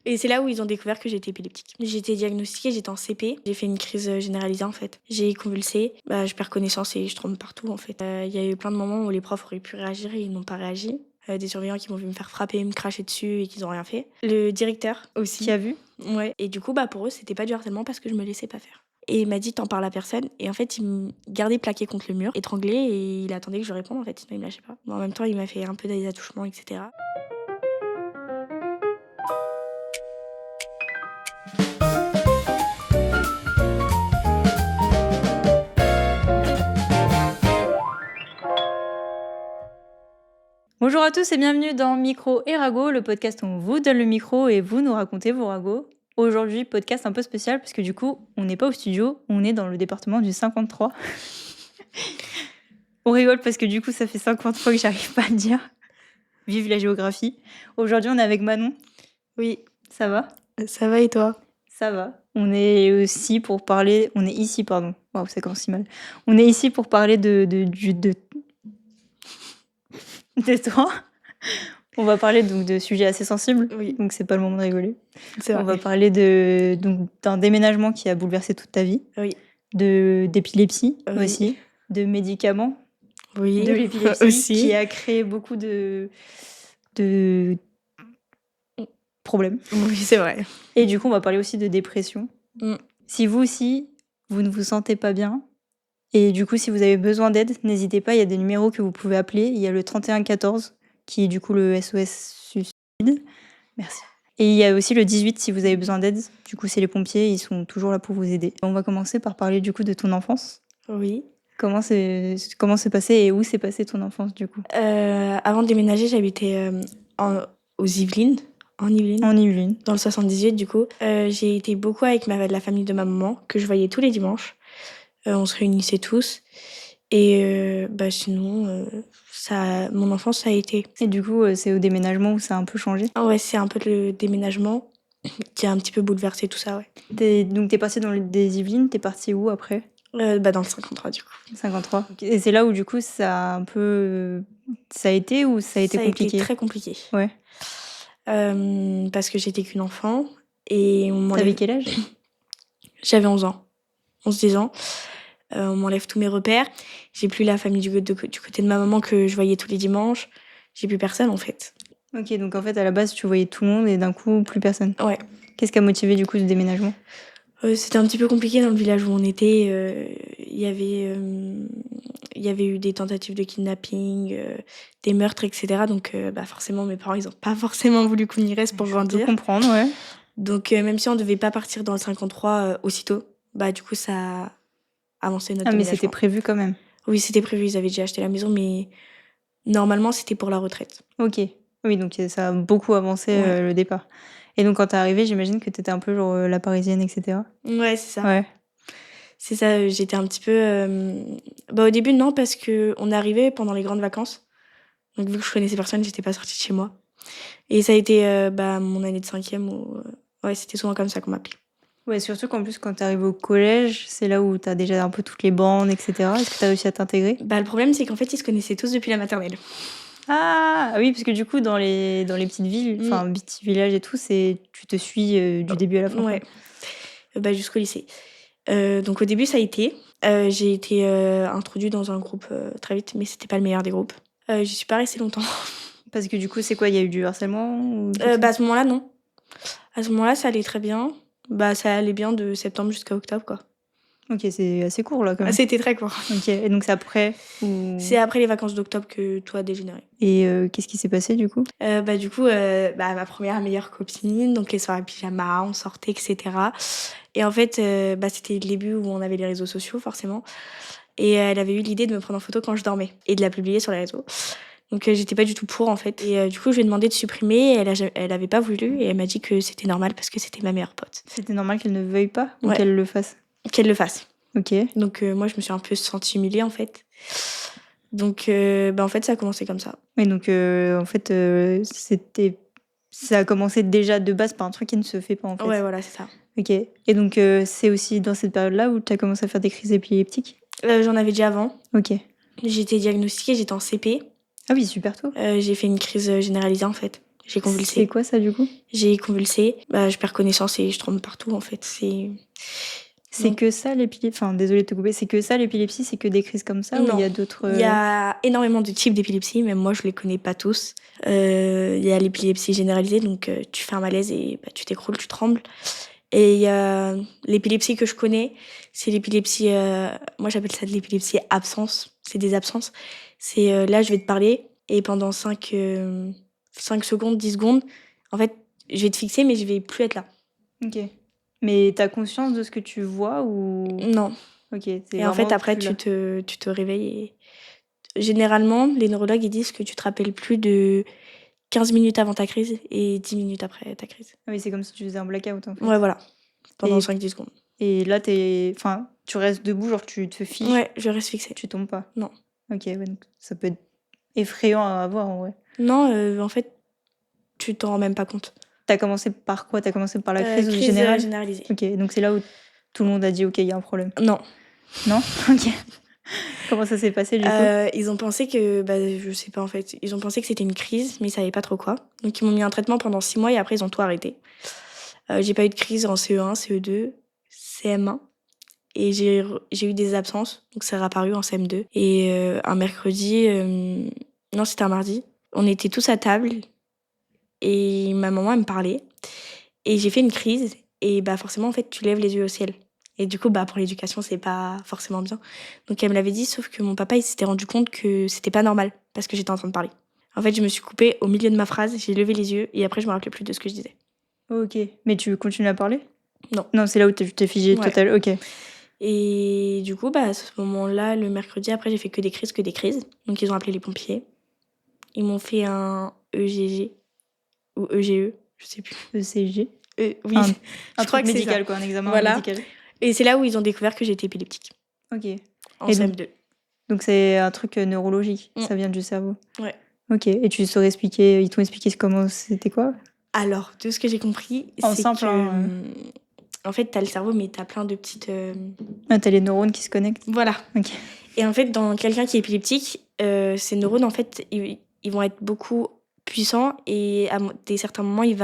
Et c'est là où ils ont découvert que j'étais épileptique. J'ai été diagnostiquée, j'étais en CP. J'ai fait une crise généralisée en fait. J'ai convulsé, je perds connaissance et je tremble partout en fait. Il y a eu plein de moments où les profs auraient pu réagir et ils n'ont pas réagi. Des surveillants qui m'ont vu me faire frapper, me cracher dessus et qu'ils n'ont rien fait. Le directeur aussi. Qui a vu? Ouais. Et du coup, pour eux, c'était pas du harcèlement parce que je me laissais pas faire. Et il m'a dit, t'en parles à personne. Et en fait, il me gardait plaqué contre le mur, étranglé, et il attendait que je réponde en fait, sinon il me lâchait pas. En même temps, il m'a fait un peu des attouchements, etc. Bonjour à tous et bienvenue dans Micro et Ragot, le podcast où on vous donne le micro et vous nous racontez vos ragots. Aujourd'hui, podcast un peu spécial parce que du coup, on n'est pas au studio, on est dans le département du 53. On rigole parce que du coup, ça fait 50 fois que j'arrive pas à le dire. Vive la géographie. Aujourd'hui, on est avec Manon. Oui, Ça va? ça va et toi? Ça va. On est ici, pardon. Waouh, ça commence si mal. On est ici pour parler de toi. On va parler donc de sujets assez sensibles, Oui. donc c'est pas le moment de rigoler. C'est vrai. On va parler d'un déménagement qui a bouleversé toute ta vie, Oui. d'épilepsie Oui. aussi, de médicaments, Oui. de l'épilepsie aussi. qui a créé beaucoup de problèmes. Oui, c'est vrai. Et du coup, on va parler aussi de dépression. Mm. Si vous aussi, vous ne vous sentez pas bien, et du coup, si vous avez besoin d'aide, n'hésitez pas, il y a des numéros que vous pouvez appeler. Il y a le 3114, qui est du coup le SOS Suicide. Merci. Et il y a aussi le 18 si vous avez besoin d'aide. Du coup, c'est les pompiers, ils sont toujours là pour vous aider. On va commencer par parler du coup de ton enfance. Oui. Comment c'est passé et où s'est passée ton enfance du coup? Avant de déménager, j'habitais aux Yvelines. En Yvelines, dans le 78 du coup. J'ai été beaucoup avec la famille de ma maman, que je voyais tous les dimanches. On se réunissait tous. Et sinon, mon enfance, ça a été. Et du coup, c'est au déménagement où ça a un peu changé? Ah ouais, c'est un peu le déménagement qui a un petit peu bouleversé tout ça, ouais. Donc t'es passée dans des Yvelines, t'es partie où après? Dans le 53 du coup. 53. Et c'est là où du coup ça a un peu... Ça a été ou ça a été compliqué? Ça a été très compliqué. Ouais. Parce que j'étais qu'une enfant et on m'enlève... T'avais quel âge? J'avais 11 ans. 11-10 ans. On m'enlève tous mes repères. J'ai plus la famille du côté de ma maman que je voyais tous les dimanches. J'ai plus personne en fait. Ok, donc en fait à la base tu voyais tout le monde et d'un coup plus personne. Ouais. Qu'est-ce qui a motivé du coup ce déménagement? C'était un petit peu compliqué dans le village où on était. Il y avait eu des tentatives de kidnapping, des meurtres, etc. Donc forcément, mes parents, ils n'ont pas forcément voulu qu'on y reste pour grandir. Je peux comprendre, ouais. Donc même si on ne devait pas partir dans le 53 aussitôt, du coup, ça a avancé notre déménagement. Mais c'était prévu quand même? Oui, c'était prévu. Ils avaient déjà acheté la maison, mais normalement, c'était pour la retraite. Ok. Oui, donc ça a beaucoup avancé le départ. Et donc quand t'es arrivée, j'imagine que t'étais un peu genre la parisienne, etc. Ouais, c'est ça. Ouais. C'est ça, j'étais un petit peu... au début, non, parce qu'on est arrivé pendant les grandes vacances. Donc vu que je connaissais personne, j'étais pas sortie de chez moi. Et ça a été mon année de 5e où... c'était souvent comme ça qu'on m'appelait. Ouais, surtout qu'en plus, quand t'es arrivée au collège, c'est là où t'as déjà un peu toutes les bandes, etc. Est-ce que t'as réussi à t'intégrer? Le problème, c'est qu'en fait, ils se connaissaient tous depuis la maternelle. Ah oui, parce que du coup, dans les petites villes, enfin, petits villages et tout, tu te suis du début à la fin. Ouais. Jusqu'au lycée. Donc au début, ça a été. J'ai été introduite dans un groupe très vite, mais c'était pas le meilleur des groupes. J'y suis pas restée longtemps. Parce que du coup, c'est quoi? Il y a eu du harcèlement ou... À ce moment-là, non. À ce moment-là, ça allait très bien. Ça allait bien de septembre jusqu'à octobre, quoi. Ok, c'est assez court là quand même. C'était très court. Ok, et donc c'est après ou... C'est après les vacances d'octobre que tout a dégénéré. Et qu'est-ce qui s'est passé du coup? Ma première meilleure copine, donc les soirées pyjama, on sortait, etc. Et en fait, c'était le début où on avait les réseaux sociaux, forcément. Et elle avait eu l'idée de me prendre en photo quand je dormais et de la publier sur les réseaux. Donc j'étais pas du tout pour, en fait. Et du coup, je lui ai demandé de supprimer. Elle avait pas voulu et elle m'a dit que c'était normal parce que c'était ma meilleure pote. C'était normal qu'elle ne veuille pas ou Ouais. qu'elle le fasse? Qu'elle le fasse. Ok. Donc moi, je me suis un peu sentie humiliée, en fait. Donc en fait, ça a commencé comme ça. Et donc en fait, ça a commencé déjà de base par un truc qui ne se fait pas en fait. Ouais, voilà, c'est ça. Ok. Et donc c'est aussi dans cette période-là où tu as commencé à faire des crises épileptiques? J'en avais déjà avant. Ok. J'ai été diagnostiquée, j'étais en CP. Ah oui, super tôt. J'ai fait une crise généralisée, en fait. J'ai C'est convulsé. quoi ça du coup? J'ai convulsé. Je perds connaissance et je tremble partout en fait. C'est Donc, que ça l'épilepsie? Enfin, désolée de te couper, c'est que ça l'épilepsie, c'est que des crises comme ça ou il y non. a d'autres... Il y a énormément de types d'épilepsie, même moi je les connais pas tous. Il y a l'épilepsie généralisée, donc tu fais un malaise et tu t'écroules, tu trembles. Et il y a l'épilepsie que je connais, c'est l'épilepsie, moi j'appelle ça de l'épilepsie absence, c'est des absences. C'est là je vais te parler et pendant 5 secondes, 10 secondes, en fait je vais te fixer mais je vais plus être là. Ok. Mais t'as conscience de ce que tu vois ou... Non. Ok, c'est Et en fait vraiment après plus là. tu te réveilles et généralement les neurologues ils disent que tu te rappelles plus de 15 minutes avant ta crise et 10 minutes après ta crise. Ah oui, c'est comme si tu faisais un blackout en fait. Ouais voilà, pendant Et, 5-10 secondes. et là, enfin, tu restes debout, genre tu te fiches, Ouais, je reste fixée. tu tombes pas. Non. Ok, ouais, donc ça peut être effrayant à voir en vrai. Non, en fait, tu t'en rends même pas compte. T'as commencé par quoi? T'as commencé par la crise Crise générale? généralisée. Ok, donc c'est là où tout le monde a dit ok, il y a un problème. Non. Non? Ok. Comment ça s'est passé du coup? Ils ont pensé que, je sais pas en fait, ils ont pensé que c'était une crise, mais ils savaient pas trop quoi. Donc ils m'ont mis un traitement pendant 6 mois et après ils ont tout arrêté. J'ai pas eu de crise en CE1, CE2, CM1 et j'ai eu des absences, donc ça a réapparu en CM2. Et un mercredi, non c'était un mardi, on était tous à table et ma maman elle me parlait et j'ai fait une crise et forcément en fait tu lèves les yeux au ciel. Et du coup, pour l'éducation, c'est pas forcément bien. Donc, elle me l'avait dit, sauf que mon papa, il s'était rendu compte que c'était pas normal parce que j'étais en train de parler. En fait, je me suis coupée au milieu de ma phrase, j'ai levé les yeux et après, je me rappelais plus de ce que je disais. Ok. Mais tu continues à parler? Non. Non, c'est là où tu t'es figé Ouais. total. Ok. Et du coup, à ce moment-là, le mercredi, après, j'ai fait que des crises. Donc, ils ont appelé les pompiers. Ils m'ont fait un EGG ou EGE, je sais plus. ECG? Oui, Un je crois truc que c'est médical, ça. quoi, un examen Voilà. médical. Et c'est là où ils ont découvert que j'étais épileptique. Ok. En Et donc, CM2. donc c'est un truc neurologique, Mm. ça vient du cerveau. Ouais. Ok. Et tu saurais expliquer, ils t'ont expliqué comment c'était quoi? Alors, de ce que j'ai compris, En c'est simple, que. hein. En fait, t'as le cerveau, mais t'as plein de petites. Ah, t'as les neurones qui se connectent. Voilà. Ok. Et en fait, dans quelqu'un qui est épileptique, ces neurones, en fait, ils vont être beaucoup puissants et à des certains moments, ils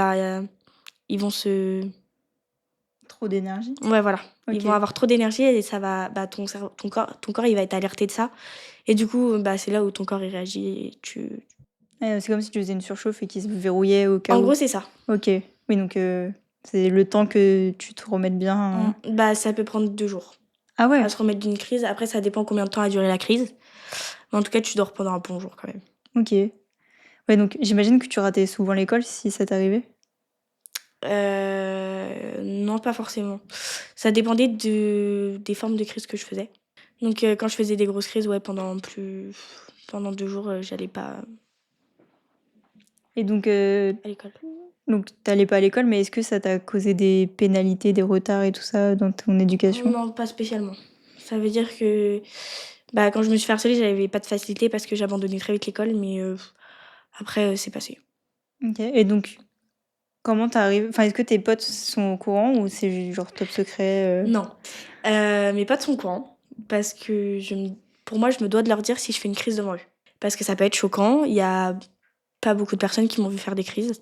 vont se. Trop d'énergie. Ouais, voilà. Ils Ok. vont avoir trop d'énergie et ça va. Ton corps, il va être alerté de ça. Et du coup, c'est là où ton corps, il réagit et tu. C'est comme si tu faisais une surchauffe et qu'il se verrouillait au cas En où. gros, c'est ça. Ok. Oui, donc c'est le temps que tu te remettes bien. Ça peut prendre 2 jours Ah ouais. à se remettre d'une crise. Après, ça dépend combien de temps a duré la crise. Mais en tout cas, tu dors pendant un bon jour quand même. Ok. Ouais, donc j'imagine que tu ratais souvent l'école si ça t'arrivait. Non, pas forcément. Ça dépendait des formes de crise que je faisais. Donc, quand je faisais des grosses crises, ouais, pendant 2 jours, j'allais pas Et donc, à l'école. donc t'allais pas à l'école, mais est-ce que ça t'a causé des pénalités, des retards et tout ça dans ton éducation? Non, pas spécialement. Ça veut dire que quand je me suis fait harceler, j'avais pas de facilité parce que j'abandonnais très vite l'école, mais après, c'est passé. Ok. Et donc, comment t'arrives... Enfin, est-ce que tes potes sont au courant ou c'est genre top secret? Non. Mes potes sont au courant parce que pour moi, je me dois de leur dire si je fais une crise devant eux. Parce que ça peut être choquant. Il y a pas beaucoup de personnes qui m'ont vu faire des crises.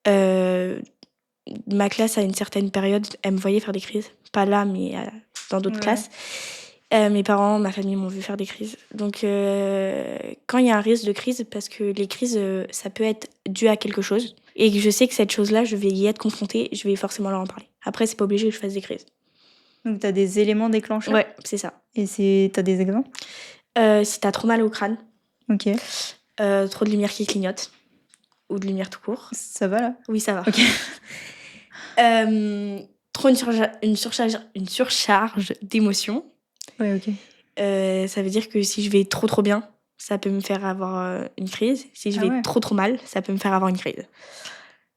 Ma classe, à une certaine période, elle me voyait faire des crises. Pas là, mais dans d'autres Ouais. classes. Mes parents, ma famille m'ont vu faire des crises. Donc, quand il y a un risque de crise, parce que les crises, ça peut être dû à quelque chose, et que je sais que cette chose-là, je vais y être confrontée, je vais forcément leur en parler. Après, c'est pas obligé que je fasse des crises. Donc, t'as des éléments déclencheurs? Ouais, c'est ça. Et t'as des exemples? Si t'as trop mal au crâne, Ok. trop de lumière qui clignote, ou de lumière tout court. Ça va là? Oui, ça va. Ok. Trop une surcharge d'émotions. Ouais, ok. Ça veut dire que si je vais trop bien, ça peut me faire avoir une crise. Si je Ah vais ouais. trop mal, ça peut me faire avoir une crise.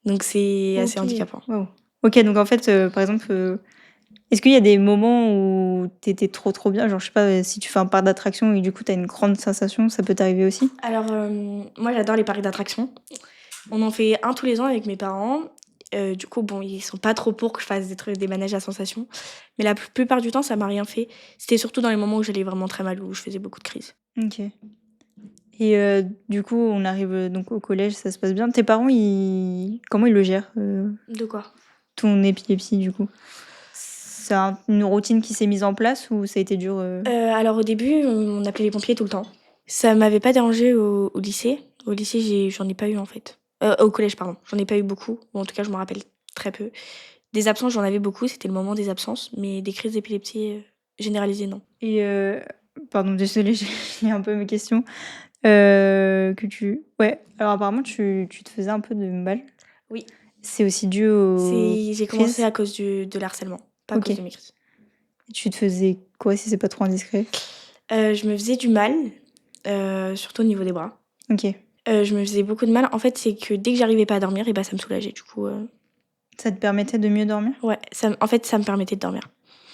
Donc c'est assez Ok. handicapant. Wow. Ok, donc en fait, par exemple, est-ce qu'il y a des moments où t'étais trop bien? Genre, je sais pas, si tu fais un parc d'attraction et du coup t'as une grande sensation, ça peut t'arriver aussi? Alors, moi j'adore les parcs d'attractions. On en fait un tous les ans avec mes parents. Du coup, bon, ils sont pas trop pour que je fasse des manèges à sensations. Mais la plupart du temps, ça m'a rien fait. C'était surtout dans les moments où j'allais vraiment très mal, où je faisais beaucoup de crises. Ok. Et du coup, on arrive donc au collège, ça se passe bien. Tes parents, comment ils le gèrent, De quoi? ton épilepsie, du coup? C'est une routine qui s'est mise en place ou ça a été dur? Alors au début, on appelait les pompiers tout le temps. Ça m'avait pas dérangé au lycée. Au lycée, j'en ai pas eu en fait. Au collège, pardon. J'en ai pas eu beaucoup, ou en tout cas, je me rappelle très peu. Des absences, j'en avais beaucoup, c'était le moment des absences, mais des crises d'épilepsie généralisées, non. Et pardon, désolée, j'ai un peu mes questions. Ouais, alors apparemment, tu te faisais un peu de mal. Oui. C'est aussi dû aux J'ai commencé crises? à cause de l'harcèlement, pas à Ok. cause de mes crises. Tu te faisais quoi si c'est pas trop indiscret? Je me faisais du mal, surtout au niveau des bras. Ok. Je me faisais beaucoup de mal. En fait, c'est que dès que j'arrivais pas à dormir, et bah, ça me soulageait. Du coup, Ça te permettait de mieux dormir? ouais, en fait, ça me permettait de dormir.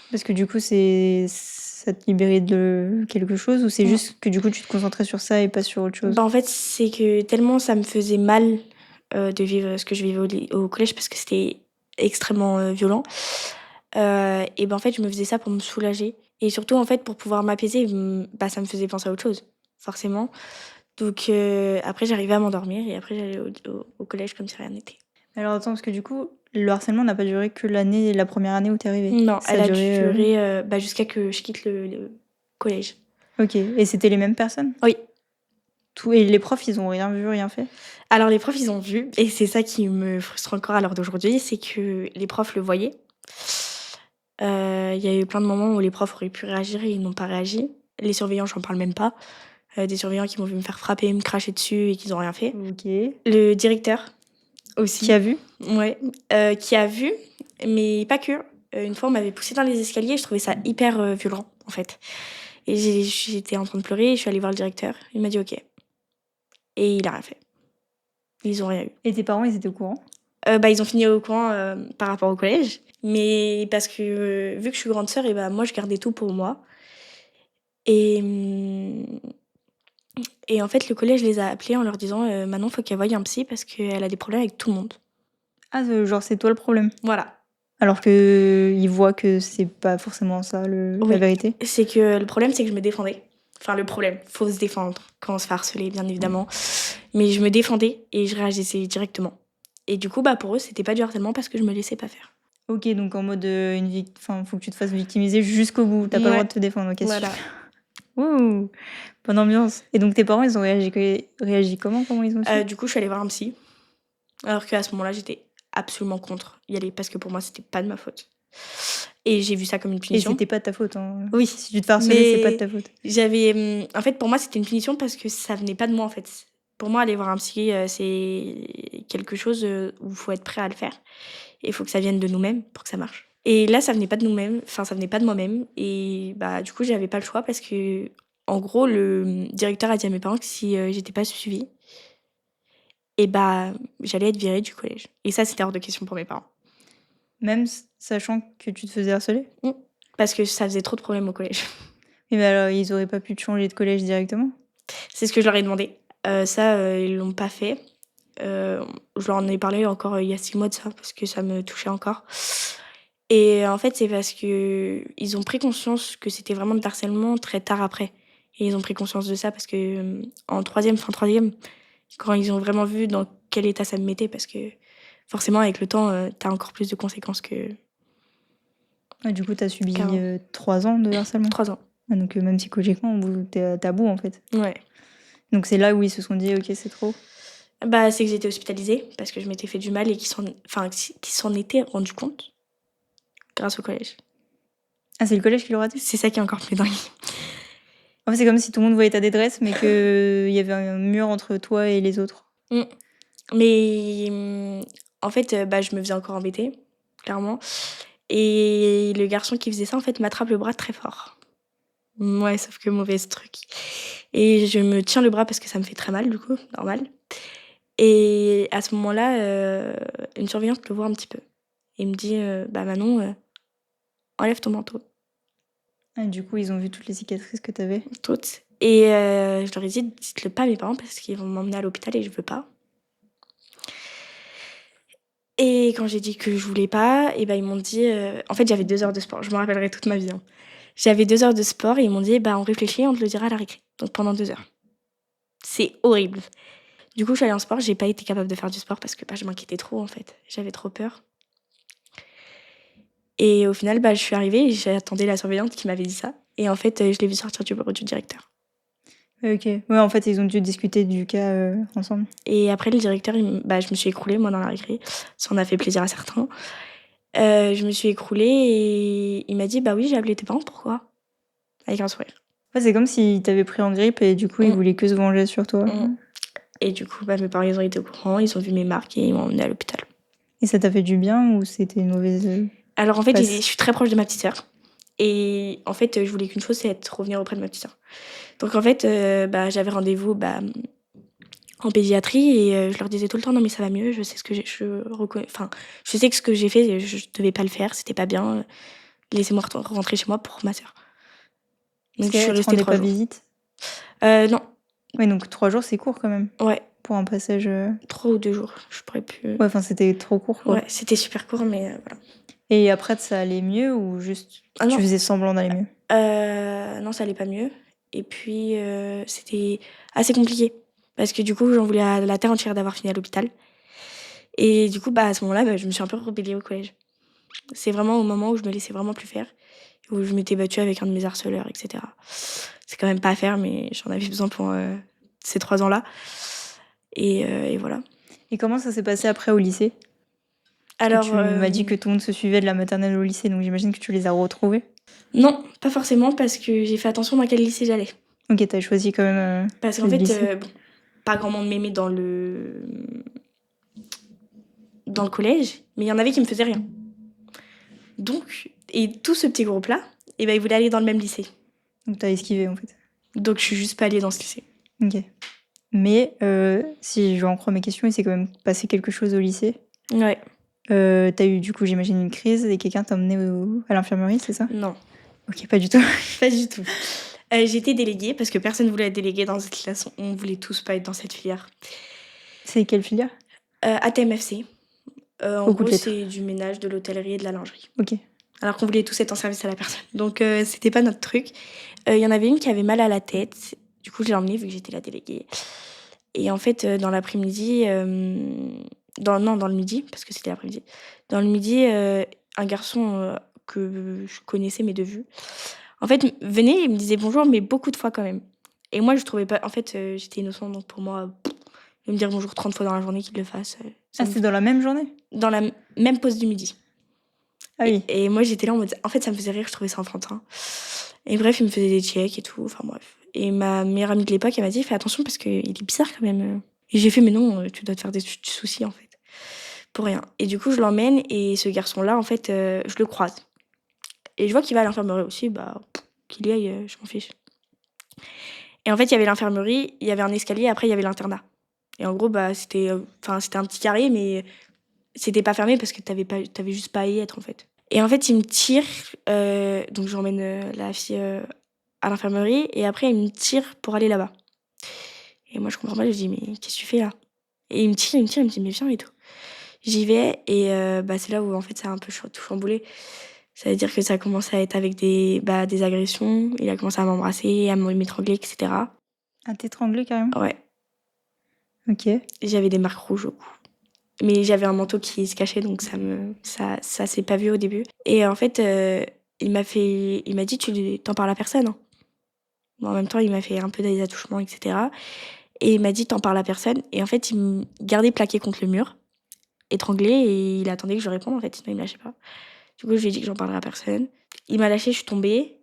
Parce que du coup, ça te libérait de quelque chose ou c'est juste que du coup, tu te concentrais sur ça et pas sur autre chose? Bah, en fait, c'est que tellement ça me faisait mal de vivre ce que je vivais au collège parce que c'était extrêmement violent. Et ben en fait, je me faisais ça pour me soulager. Et surtout, en fait, pour pouvoir m'apaiser, bah, ça me faisait penser à autre chose, forcément. Donc après, j'arrivais à m'endormir et après, j'allais au collège comme si rien n'était. Alors attends, parce que du coup, le harcèlement n'a pas duré que la première année où t'es arrivée. Non, Ça elle a duré, duré bah, jusqu'à que je quitte le collège. Ok. Et c'était les mêmes personnes? Oui. Et les profs, ils ont rien vu, rien fait? Alors les profs, ils ont vu, et c'est ça qui me frustre encore à l'heure d'aujourd'hui, c'est que les profs le voyaient. Il y a eu plein de moments où les profs auraient pu réagir et ils n'ont pas réagi. Les surveillants, j'en parle même pas. Des surveillants qui m'ont vu me faire frapper, me cracher dessus et qui n'ont rien fait. Ok. Le directeur aussi. Qui a vu? Ouais. Qui a vu, mais pas que. Une fois, on m'avait poussée dans les escaliers et je trouvais ça hyper violent, en fait. Et j'étais en train de pleurer et je suis allée voir le directeur. Il m'a dit OK. Et il a rien fait. Ils ont rien eu. Et tes parents, ils étaient au courant? Bah, ils ont fini au courant par rapport au collège. Mais parce que vu que je suis grande sœur, et bah, moi, je gardais tout pour moi. Et, et en fait, le collège les a appelés en leur disant Manon, faut qu'elle voie un psy parce qu'elle a des problèmes avec tout le monde. Ah, genre, c'est toi le problème. Voilà. Alors qu'ils voient que c'est pas forcément ça la Oui. vérité. C'est que le problème, c'est que je me défendais. Enfin, le problème, faut se défendre quand on se fait harceler, bien évidemment. Mais je me défendais et je réagissais directement. Et du coup, bah, pour eux, c'était pas du harcèlement parce que je me laissais pas faire. Ok, donc en mode faut que tu te fasses victimiser jusqu'au bout. T'as pas le droit de te défendre. Ok, Voilà. super. Ouh, bonne ambiance. Et donc tes parents, ils ont réagi comment? Comment ils ont su? Du coup, je suis allée voir un psy. Alors qu'à ce moment-là, j'étais absolument contre y aller parce que pour moi, c'était pas de ma faute. Et j'ai vu ça comme une Et punition. c'était pas de ta faute. Hein. Oui. Si tu te fais harceler, c'est pas de ta faute. En fait, pour moi, c'était une punition parce que ça venait pas de moi, en fait. Pour moi, aller voir un psy, c'est quelque chose où il faut être prêt à le faire. Et il faut que ça vienne de nous-mêmes pour que ça marche. Et là, ça venait pas de nous-mêmes, enfin, ça venait pas de moi-même. Et bah, du coup, j'avais pas le choix parce que, en gros, le directeur a dit à mes parents que si j'étais pas suivie, et bah, j'allais être virée du collège. Et ça, c'était hors de question pour mes parents. Même sachant que tu te faisais harceler? Parce que ça faisait trop de problèmes au collège. Mais alors, ils auraient pas pu te changer de collège directement? C'est ce que je leur ai demandé. Ça, ils l'ont pas fait. Je leur en ai parlé encore il y a 6 mois de ça, parce que ça me touchait encore. Et en fait, c'est parce qu'ils ont pris conscience que c'était vraiment de harcèlement très tard après. Et ils ont pris conscience de ça parce que en fin troisième, quand ils ont vraiment vu dans quel état ça me mettait, parce que forcément, avec le temps, t'as encore plus de conséquences que Ouais, du coup, t'as subi Carrément. 3 ans de harcèlement? 3 ans. Ouais, donc même psychologiquement, t'es à bout en fait. Ouais. Donc c'est là où ils se sont dit, ok, c'est trop. Bah, c'est que j'étais hospitalisée parce que je m'étais fait du mal et qu'ils s'en étaient rendus compte grâce au collège. Ah, c'est le collège qui l'aura dit? C'est ça qui est encore plus dingue. En fait, c'est comme si tout le monde voyait ta détresse, mais qu'il y avait un mur entre toi et les autres. Mais en fait, bah, je me faisais encore embêter, clairement. Et le garçon qui faisait ça, en fait, m'attrape le bras très fort. Ouais, sauf que mauvais truc. Et je me tiens le bras parce que ça me fait très mal, du coup, normal. Et à ce moment-là, une surveillante le voit un petit peu. Et me dit bah Manon, enlève ton manteau. Et du coup, ils ont vu toutes les cicatrices que t'avais? Toutes. Et je leur ai dit dites-le pas à mes parents parce qu'ils vont m'emmener à l'hôpital et je veux pas. Et quand j'ai dit que je voulais pas, et ben ils m'ont dit en fait, j'avais 2 heures de sport, je me rappellerai toute ma vie, hein. J'avais 2 heures de sport et ils m'ont dit: «Bah, on réfléchit, on te le dira à la récré». Donc pendant 2 heures. C'est horrible. Du coup, je suis allée en sport. J'ai pas été capable de faire du sport parce que je m'inquiétais trop, en fait. J'avais trop peur. Et au final, je suis arrivée et j'attendais la surveillante qui m'avait dit ça. Et en fait, je l'ai vu sortir du bureau du directeur. Ok. Ouais, en fait, ils ont dû discuter du cas ensemble. Et après, le directeur, je me suis écroulée, moi, dans la récré. Ça en a fait plaisir à certains. Je me suis écroulée et il m'a dit, oui, j'ai appelé tes parents, pourquoi? Avec un sourire. Ouais, c'est comme s'ils t'avaient pris en grippe et du coup, ils voulaient que se venger sur toi. Et du coup, mes parents, ils ont été au courant, ils ont vu mes marques et ils m'ont emmenée à l'hôpital. Et ça t'a fait du bien ou c'était une mauvaise... Alors en fait, passe je suis très proche de ma petite sœur. Et en fait, je voulais qu'une chose, c'est revenir auprès de ma petite sœur. Donc en fait, j'avais rendez-vous en pédiatrie et je leur disais tout le temps, non mais ça va mieux, je sais ce que j'ai, je sais que ce que j'ai fait, je devais pas le faire, c'était pas bien. Laissez-moi rentrer chez moi pour ma sœur. Donc je suis Parce restée qu'elle te 3 rendait pas jours. visite? Non, Oui, donc 3 jours, c'est court quand même. ouais, Pour un passage... 3 ou 2 jours, je pourrais plus. Ouais, enfin, c'était trop court, quoi. Ouais, c'était super court, mais voilà. Et après, ça allait mieux ou juste Ah non. tu faisais semblant d'aller mieux? Non, ça allait pas mieux. Et puis, c'était assez compliqué. Parce que du coup, j'en voulais à la terre entière d'avoir fini à l'hôpital. Et du coup, à ce moment-là, je me suis un peu rebellée au collège. C'est vraiment au moment où je me laissais vraiment plus faire, où je m'étais battue avec un de mes harceleurs, etc. C'est quand même pas à faire, mais j'en avais besoin pour ces 3 ans-là. Et voilà. Et comment ça s'est passé après au lycée? Alors, Tu m'as dit que tout le monde se suivait de la maternelle au lycée, donc j'imagine que tu les as retrouvés. non, pas forcément, parce que j'ai fait attention dans quel lycée j'allais. Ok, t'as choisi quand même Parce qu'en le fait, lycée. pas grand monde m'aimait dans le collège, mais il y en avait qui me faisaient rien. Donc, et tout ce petit groupe-là, ils voulaient aller dans le même lycée. Donc t'as esquivé en fait. Donc, je suis juste pas allée dans ce lycée. Ok. Mais si je en crois mes questions, il s'est quand même passé quelque chose au lycée. Ouais. T'as eu du coup, j'imagine, une crise et quelqu'un t'a emmené à l'infirmerie, c'est ça? Non, Ok, pas du tout. pas du tout. J'ai été déléguée parce que personne voulait être délégué dans cette classe. On voulait tous pas être dans cette filière. C'est quelle filière? ATMFC. En Beaucoup de gros, lettres. c'est du ménage, de l'hôtellerie et de la lingerie. Ok. Alors qu'on voulait tous être en service à la personne. Donc, c'était pas notre truc. Il y en avait une qui avait mal à la tête. Du coup, je l'ai emmenée vu que j'étais la déléguée. Et en fait, dans l'après-midi, dans le midi, parce que c'était l'après-midi. Dans le midi, un garçon que je connaissais, mais de vue, en fait, venait et me disait bonjour, mais beaucoup de fois quand même. Et moi, je trouvais pas. En fait, j'étais innocente, donc pour moi, il me dire bonjour 30 fois dans la journée qu'il le fasse. Ah, c'est dans la même journée? Dans la même pause du midi. Ah oui. Et moi, j'étais là en mode. En fait, ça me faisait rire, je trouvais ça enfantin. Et bref, il me faisait des checks et tout. Enfin, bref. Et ma meilleure amie de l'époque, elle m'a dit fais attention parce qu'il est bizarre quand même. Et j'ai fait mais non, tu dois te faire des soucis en fait. Pour rien. Et du coup, je l'emmène et ce garçon-là, en fait, je le croise. Et je vois qu'il va à l'infirmerie aussi, qu'il y aille, je m'en fiche. Et en fait, il y avait l'infirmerie, il y avait un escalier, après il y avait l'internat. Et en gros, c'était c'était un petit carré, mais c'était pas fermé parce que t'avais juste pas à y être en fait. Et en fait, il me tire, donc j'emmène la fille à l'infirmerie, et après il me tire pour aller là-bas. Et moi je comprends pas, je lui dis mais qu'est-ce que tu fais là? Et il me tire, il me dit mais viens et tout. J'y vais et c'est là où en fait ça a un peu tout chamboulé. Ça veut dire que ça a commencé à être avec des agressions, il a commencé à m'embrasser, à m'étrangler, etc. À t'étrangler carrément? Ouais, Ok. et j'avais des marques rouges au cou. Mais j'avais un manteau qui se cachait, donc ça s'est pas vu au début. Et en fait, il m'a dit t'en parles à personne, hein. Bon, en même temps, il m'a fait un peu des attouchements, etc. Et il m'a dit t'en parles à personne. Et en fait, il me gardait plaqué contre le mur, étranglé, et il attendait que je réponde en fait, sinon il me lâchait pas. Du coup, je lui ai dit que j'en parlerais à personne. Il m'a lâché, je suis tombée,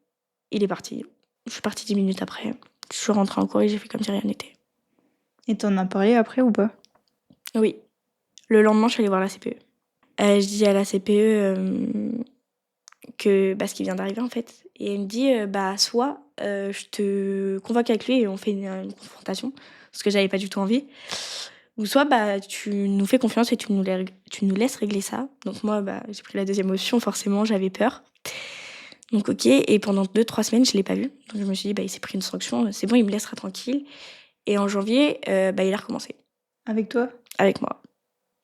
il est parti. Je suis partie 10 minutes après. Je suis rentrée en cours et j'ai fait comme si rien n'était. Et t'en as parlé après ou pas? Oui. Le lendemain, je suis allée voir la CPE. Je dis à la CPE que ce qui vient d'arriver en fait. Et elle me dit soit je te convoque avec lui et on fait une confrontation, parce que j'avais pas du tout envie. Ou soit tu nous fais confiance et tu nous laisses régler ça. Donc moi, j'ai pris la deuxième option, forcément, j'avais peur. Donc ok, et pendant 2-3 semaines, je l'ai pas vu. Donc je me suis dit, il s'est pris une sanction, c'est bon, il me laissera tranquille. Et en janvier, il a recommencé. Avec toi? Avec moi.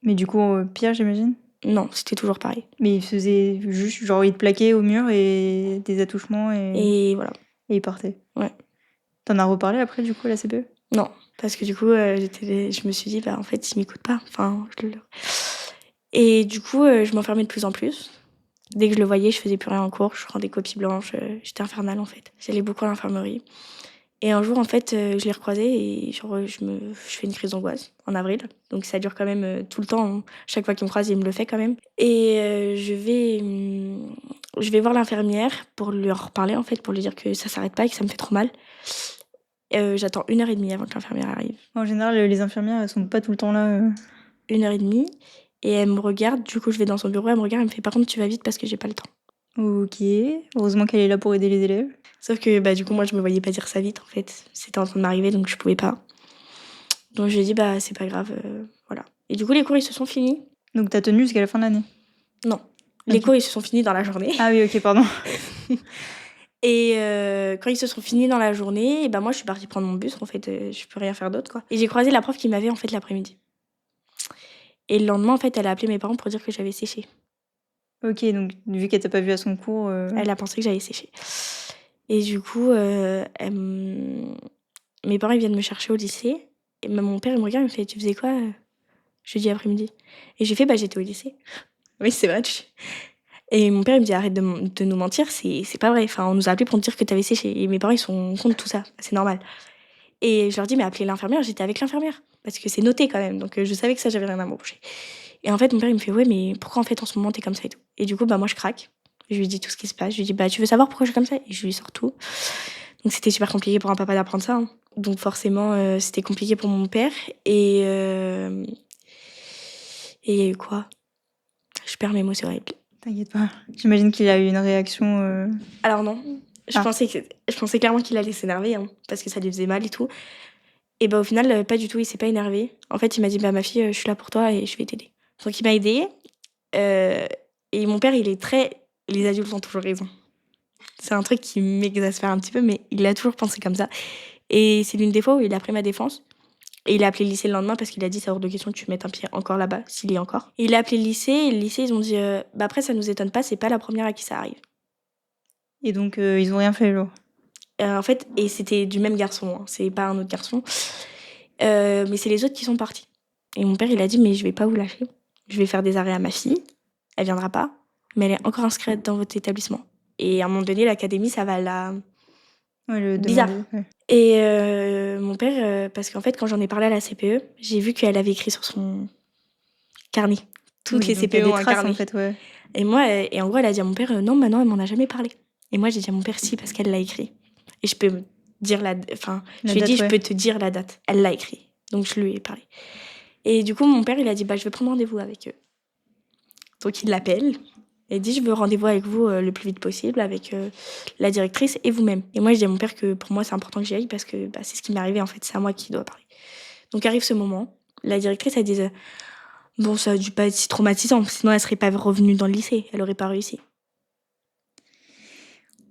Mais du coup, pire, j'imagine? Non, c'était toujours pareil. Mais il faisait juste, genre, il te plaquait au mur et des attouchements et Et voilà. il partait. Ouais. T'en as reparlé après, du coup, à la CPE? Non, parce que du coup, je me suis dit: «Bah, en fait, il m'écoute pas». Enfin, et du coup, je m'enfermais de plus en plus. Dès que je le voyais, je faisais plus rien en cours, je rendais copie blanche, j'étais infernale, en fait. J'allais beaucoup à l'infirmerie et un jour, en fait, je l'ai recroisé et genre, je fais une crise d'angoisse en avril. Donc ça dure quand même, tout le temps, hein. Chaque fois qu'il me croise, il me le fait quand même et je vais voir l'infirmière pour lui en reparler, en fait, pour lui dire que ça s'arrête pas et que ça me fait trop mal. J'attends 1 heure et demie avant que l'infirmière arrive. En général, les infirmières, elles sont pas tout le temps là. 1 heure et demie et elle me regarde, du coup, je vais dans son bureau, elle me regarde, elle me fait: «Par contre, tu vas vite parce que j'ai pas le temps». OK. Heureusement qu'elle est là pour aider les élèves. Sauf que, bah, du coup, moi, je me voyais pas dire ça vite, en fait. C'était en train de m'arriver, donc je pouvais pas. Donc je lui ai dit: «Bah, c'est pas grave, voilà». Et du coup, les cours, ils se sont finis. Donc t'as tenu jusqu'à la fin de l'année? Non, les OK. cours, ils se sont finis dans la journée Ah oui, OK, pardon. et quand ils se sont finis dans la journée et bah, moi, je suis partie prendre mon bus, en fait, je peux rien faire d'autre, quoi et j'ai croisé la prof qui m'avait, en fait, l'après-midi et le lendemain, en fait, elle a appelé mes parents pour dire que j'avais séché. OK, donc vu qu'elle t'a pas vue à son cours, Elle a pensé que j'avais séché et du coup, mes parents, ils viennent me chercher au lycée et même mon père, il me regarde, il me fait: «Tu faisais quoi, jeudi après-midi?» Et j'ai fait: «Bah, j'étais au lycée». «Oui, c'est vrai, tu» et mon père, il me dit: «Arrête de nous mentir, c'est pas vrai. Enfin, on nous a appelés pour nous dire que tu avais séché» et mes parents, ils sont contre tout ça, c'est normal et je leur dis: «Mais appelez l'infirmière», j'étais avec l'infirmière parce que c'est noté quand même, donc je savais que ça, j'avais rien à me reprocher et en fait, mon père, il me fait: «Ouais, mais pourquoi, en fait, en ce moment, tu es comme ça et tout?» Et du coup, bah, moi, je craque. Je lui dis tout ce qui se passe. Je lui dis: «Bah, tu veux savoir pourquoi je suis comme ça?» Et je lui sors tout. Donc c'était super compliqué pour un papa d'apprendre ça, hein. Donc forcément, c'était compliqué pour mon père et il y a eu quoi? Je perds mes mots, c'est horrible. T'inquiète pas. J'imagine qu'il a eu une réaction, Alors non, Ah. je pensais clairement qu'il allait s'énerver, hein, parce que ça lui faisait mal et tout et bah, au final, pas du tout, il s'est pas énervé. En fait, il m'a dit: «Bah, ma fille, je suis là pour toi et je vais t'aider». Donc il m'a aidée, heu et mon père, il est très les adultes ont toujours raison. C'est un truc qui m'exaspère un petit peu, mais il a toujours pensé comme ça et c'est l'une des fois où il a pris ma défense et il a appelé le lycée le lendemain parce qu'il a dit: «C'est hors de question que tu mettes un pied encore là-bas», s'il y est encore. Et il a appelé le lycée et le lycée, ils ont dit: «Bah, après ça nous étonne pas, c'est pas la première à qui ça arrive». Et donc ils ont rien fait, genre? En fait et c'était du même garçon, hein, c'est pas un autre garçon, mais c'est les autres qui sont partis et mon père, il a dit: «Mais je vais pas vous lâcher. Je vais faire des arrêts à ma fille, elle viendra pas, mais elle est encore inscrite dans votre établissement» et à un moment donné, l'académie, ça va la Ouais, le bizarre. demander, ouais. Et mon père, parce qu'en fait, quand j'en ai parlé à la CPE, j'ai vu qu'elle avait écrit sur son carnet. Toutes Oui, les donc il y a CPE des ont un traces, en carnet. fait, ouais. Et moi, et en gros, elle a dit à mon père: «Non, bah non, elle m'en a jamais parlé». Et moi, j'ai dit à mon père: «Si, parce qu'elle l'a écrit et je peux me dire enfin, je La lui ai dit: date, "Je ouais. peux te dire la date". Elle l'a écrit». Donc je lui ai parlé. Et du coup, mon père, il a dit: «Bah, je vais prendre rendez-vous avec eux». Donc il l'appelle et il dit: «Je veux rendez-vous avec vous, le plus vite possible avec, la directrice et vous-même». Et moi, je dis à mon père que pour moi, c'est important que j'y aille parce que, bah, c'est ce qui m'est arrivé, en fait, c'est à moi qui doit parler. Donc arrive ce moment, la directrice, elle dit: «Bon, ça a dû pas être si traumatisant, sinon elle serait pas revenue dans le lycée, elle aurait pas réussi».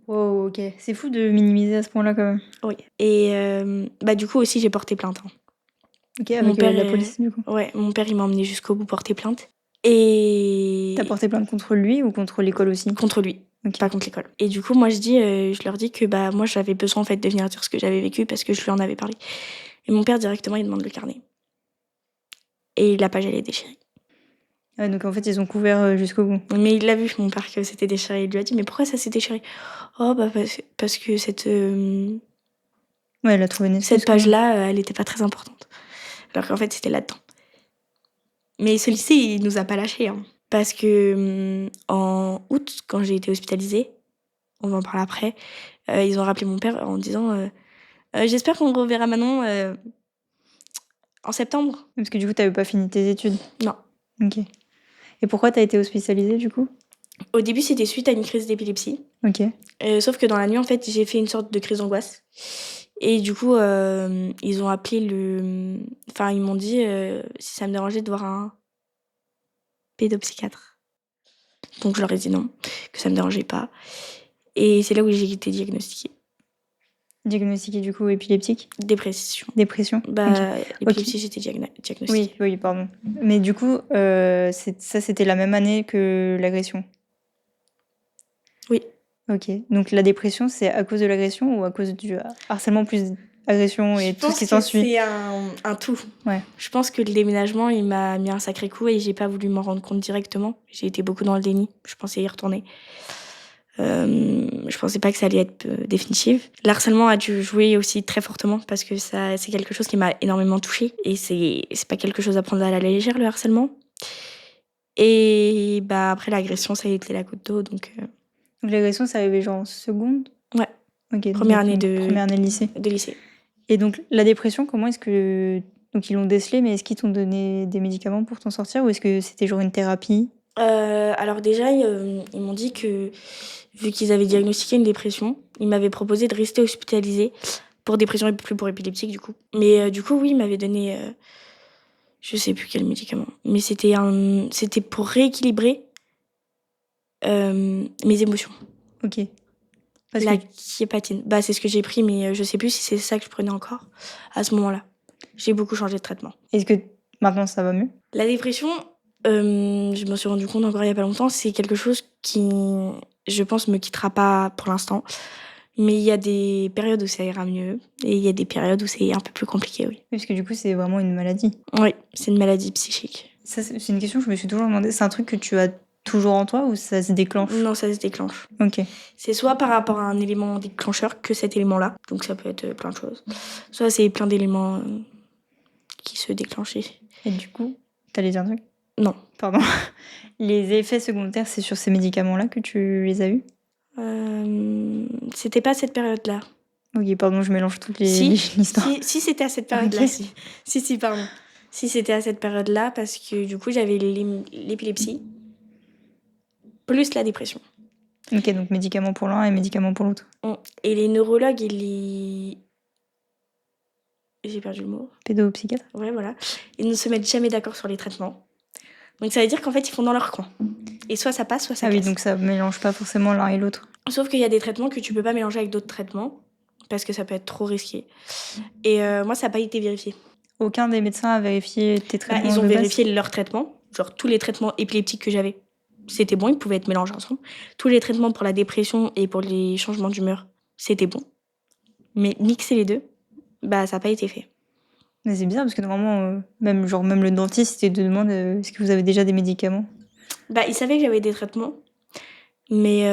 Wow, OK. C'est fou de minimiser à ce point-là, quand même. Oui et bah, du coup aussi j'ai porté plainte, hein. OK, Mon avec, père, la police, du coup? ouais, mon père il m'a emmenée jusqu'au bout porter plainte T'as et porté plainte contre lui ou contre l'école aussi? contre lui, OK. pas contre l'école. Et du coup moi je leur dis que, bah, moi j'avais besoin en fait de venir dire ce que j'avais vécu parce que je lui en avais parlé. Et mon père directement il demande le carnet et la page elle est déchirée. Ouais, donc en fait, ils ont couvert, jusqu'au bout. Mais il l'a vu mon père que c'était déchiré, il lui a dit: «Mais pourquoi ça s'est déchiré?» «Oh bah, parce que Ouais, elle a trouvé une excuse, cette quand même. page-là, elle était pas très importante». Alors qu'en fait c'était là-dedans. Mais ce lycée, il nous a pas lâchés, hein. Parce que, en août, quand j'ai été hospitalisée, on va en parler après, ils ont rappelé mon père en disant, «J'espère qu'on reverra Manon, en septembre». Parce que du coup, t'avais pas fini tes études? Non. OK. Et pourquoi t'as été hospitalisée, du coup? Au début, c'était suite à une crise d'épilepsie, OK. sauf que dans la nuit, en fait, j'ai fait une sorte de crise d'angoisse et du coup, ils ont appelé enfin, ils m'ont dit, si ça me dérangeait de voir un pédopsychiatre. Donc je leur ai dit non, que ça me dérangeait pas et c'est là où j'ai été diagnostiquée. Diagnostiquée, du coup, épileptique? Dépression. Dépression? OK. Bah, OK. l'épilepsie, j'étais Oui, diagnostiquée. oui, pardon. Mais du coup, c'était la même année que l'agression? Oui. OK. Donc la dépression, c'est à cause de l'agression ou à cause du harcèlement plus agression et Je tout ce pense qui que s'ensuit. c'est un tout. Ouais. Je pense que le déménagement, il m'a mis un sacré coup et j'ai pas voulu m'en rendre compte directement. J'ai été beaucoup dans le déni. Je pensais y retourner. Je pensais pas que ça allait être définitif. L'harcèlement a dû jouer aussi très fortement parce que c'est quelque chose qui m'a énormément touchée et c'est pas quelque chose à prendre à la légère, le harcèlement. Et bah après l'agression, ça a été la goutte d'eau, donc Donc l'agression, c'est arrivé genre en seconde? ouais, Ok, donc première année de lycée. lycée. Et donc la dépression, comment est-ce que... Donc ils l'ont décelé, mais est-ce qu'ils t'ont donné des médicaments pour t'en sortir ou est-ce que c'était genre une thérapie? Alors déjà, ils m'ont dit que vu qu'ils avaient diagnostiqué une dépression, ils m'avaient proposé de rester hospitalisée pour dépression et plus pour épileptique du coup. Mais du coup, oui, ils m'avaient donné, je sais plus quel médicament, mais c'était pour rééquilibrer mes émotions. Ok. Parce La que... chiépatine, bah c'est ce que j'ai pris, mais je sais plus si c'est ça que je prenais encore à ce moment-là. J'ai beaucoup changé de traitement. Est-ce que maintenant ça va mieux? La dépression, je me suis rendu compte encore il y a pas longtemps, c'est quelque chose qui, je pense, me quittera pas pour l'instant. Mais il y a des périodes où ça ira mieux et il y a des périodes où c'est un peu plus compliqué, oui. Parce que du coup, c'est vraiment une maladie. Oui, c'est une maladie psychique. Ça, c'est une question que je me suis toujours demandé. C'est un truc que tu as toujours en toi ou ça se déclenche? Non, ça se déclenche. Ok. C'est soit par rapport à un élément déclencheur que cet élément-là, donc ça peut être plein de choses. Soit c'est plein d'éléments qui se déclenchaient. Et du coup, t'allais dire un truc? Non. Pardon. Les effets secondaires, c'est sur ces médicaments-là que tu les as eus? C'était pas cette période-là. Ok, pardon, je mélange toutes les Si, histoires. si c'était à cette période-là, Ok. si, pardon. Si c'était à cette période-là, parce que du coup, j'avais l'épilepsie, plus la dépression. Ok, donc médicaments pour l'un et médicaments pour l'autre. Et les neurologues j'ai perdu le mot. Pédopsychiatre? Ouais, voilà. Ils ne se mettent jamais d'accord sur les traitements. Donc ça veut dire qu'en fait, ils font dans leur coin. Et soit ça passe, soit ça Ah oui, casse. donc ça mélange pas forcément l'un et l'autre. Sauf qu'il y a des traitements que tu peux pas mélanger avec d'autres traitements, parce que ça peut être trop risqué. Et moi, ça n'a pas été vérifié. Aucun des médecins a vérifié tes traitements Ils ont de base? vérifié leurs traitements, genre tous les traitements épileptiques que j'avais. C'était bon, ils pouvaient être mélangés ensemble. Tous les traitements pour la dépression et pour les changements d'humeur, c'était bon. Mais mixer les deux, bah ça n'a pas été fait. Mais c'est bizarre parce que normalement, même le dentiste, il te demande est-ce que vous avez déjà des médicaments? Bah, ils savaient que j'avais des traitements, mais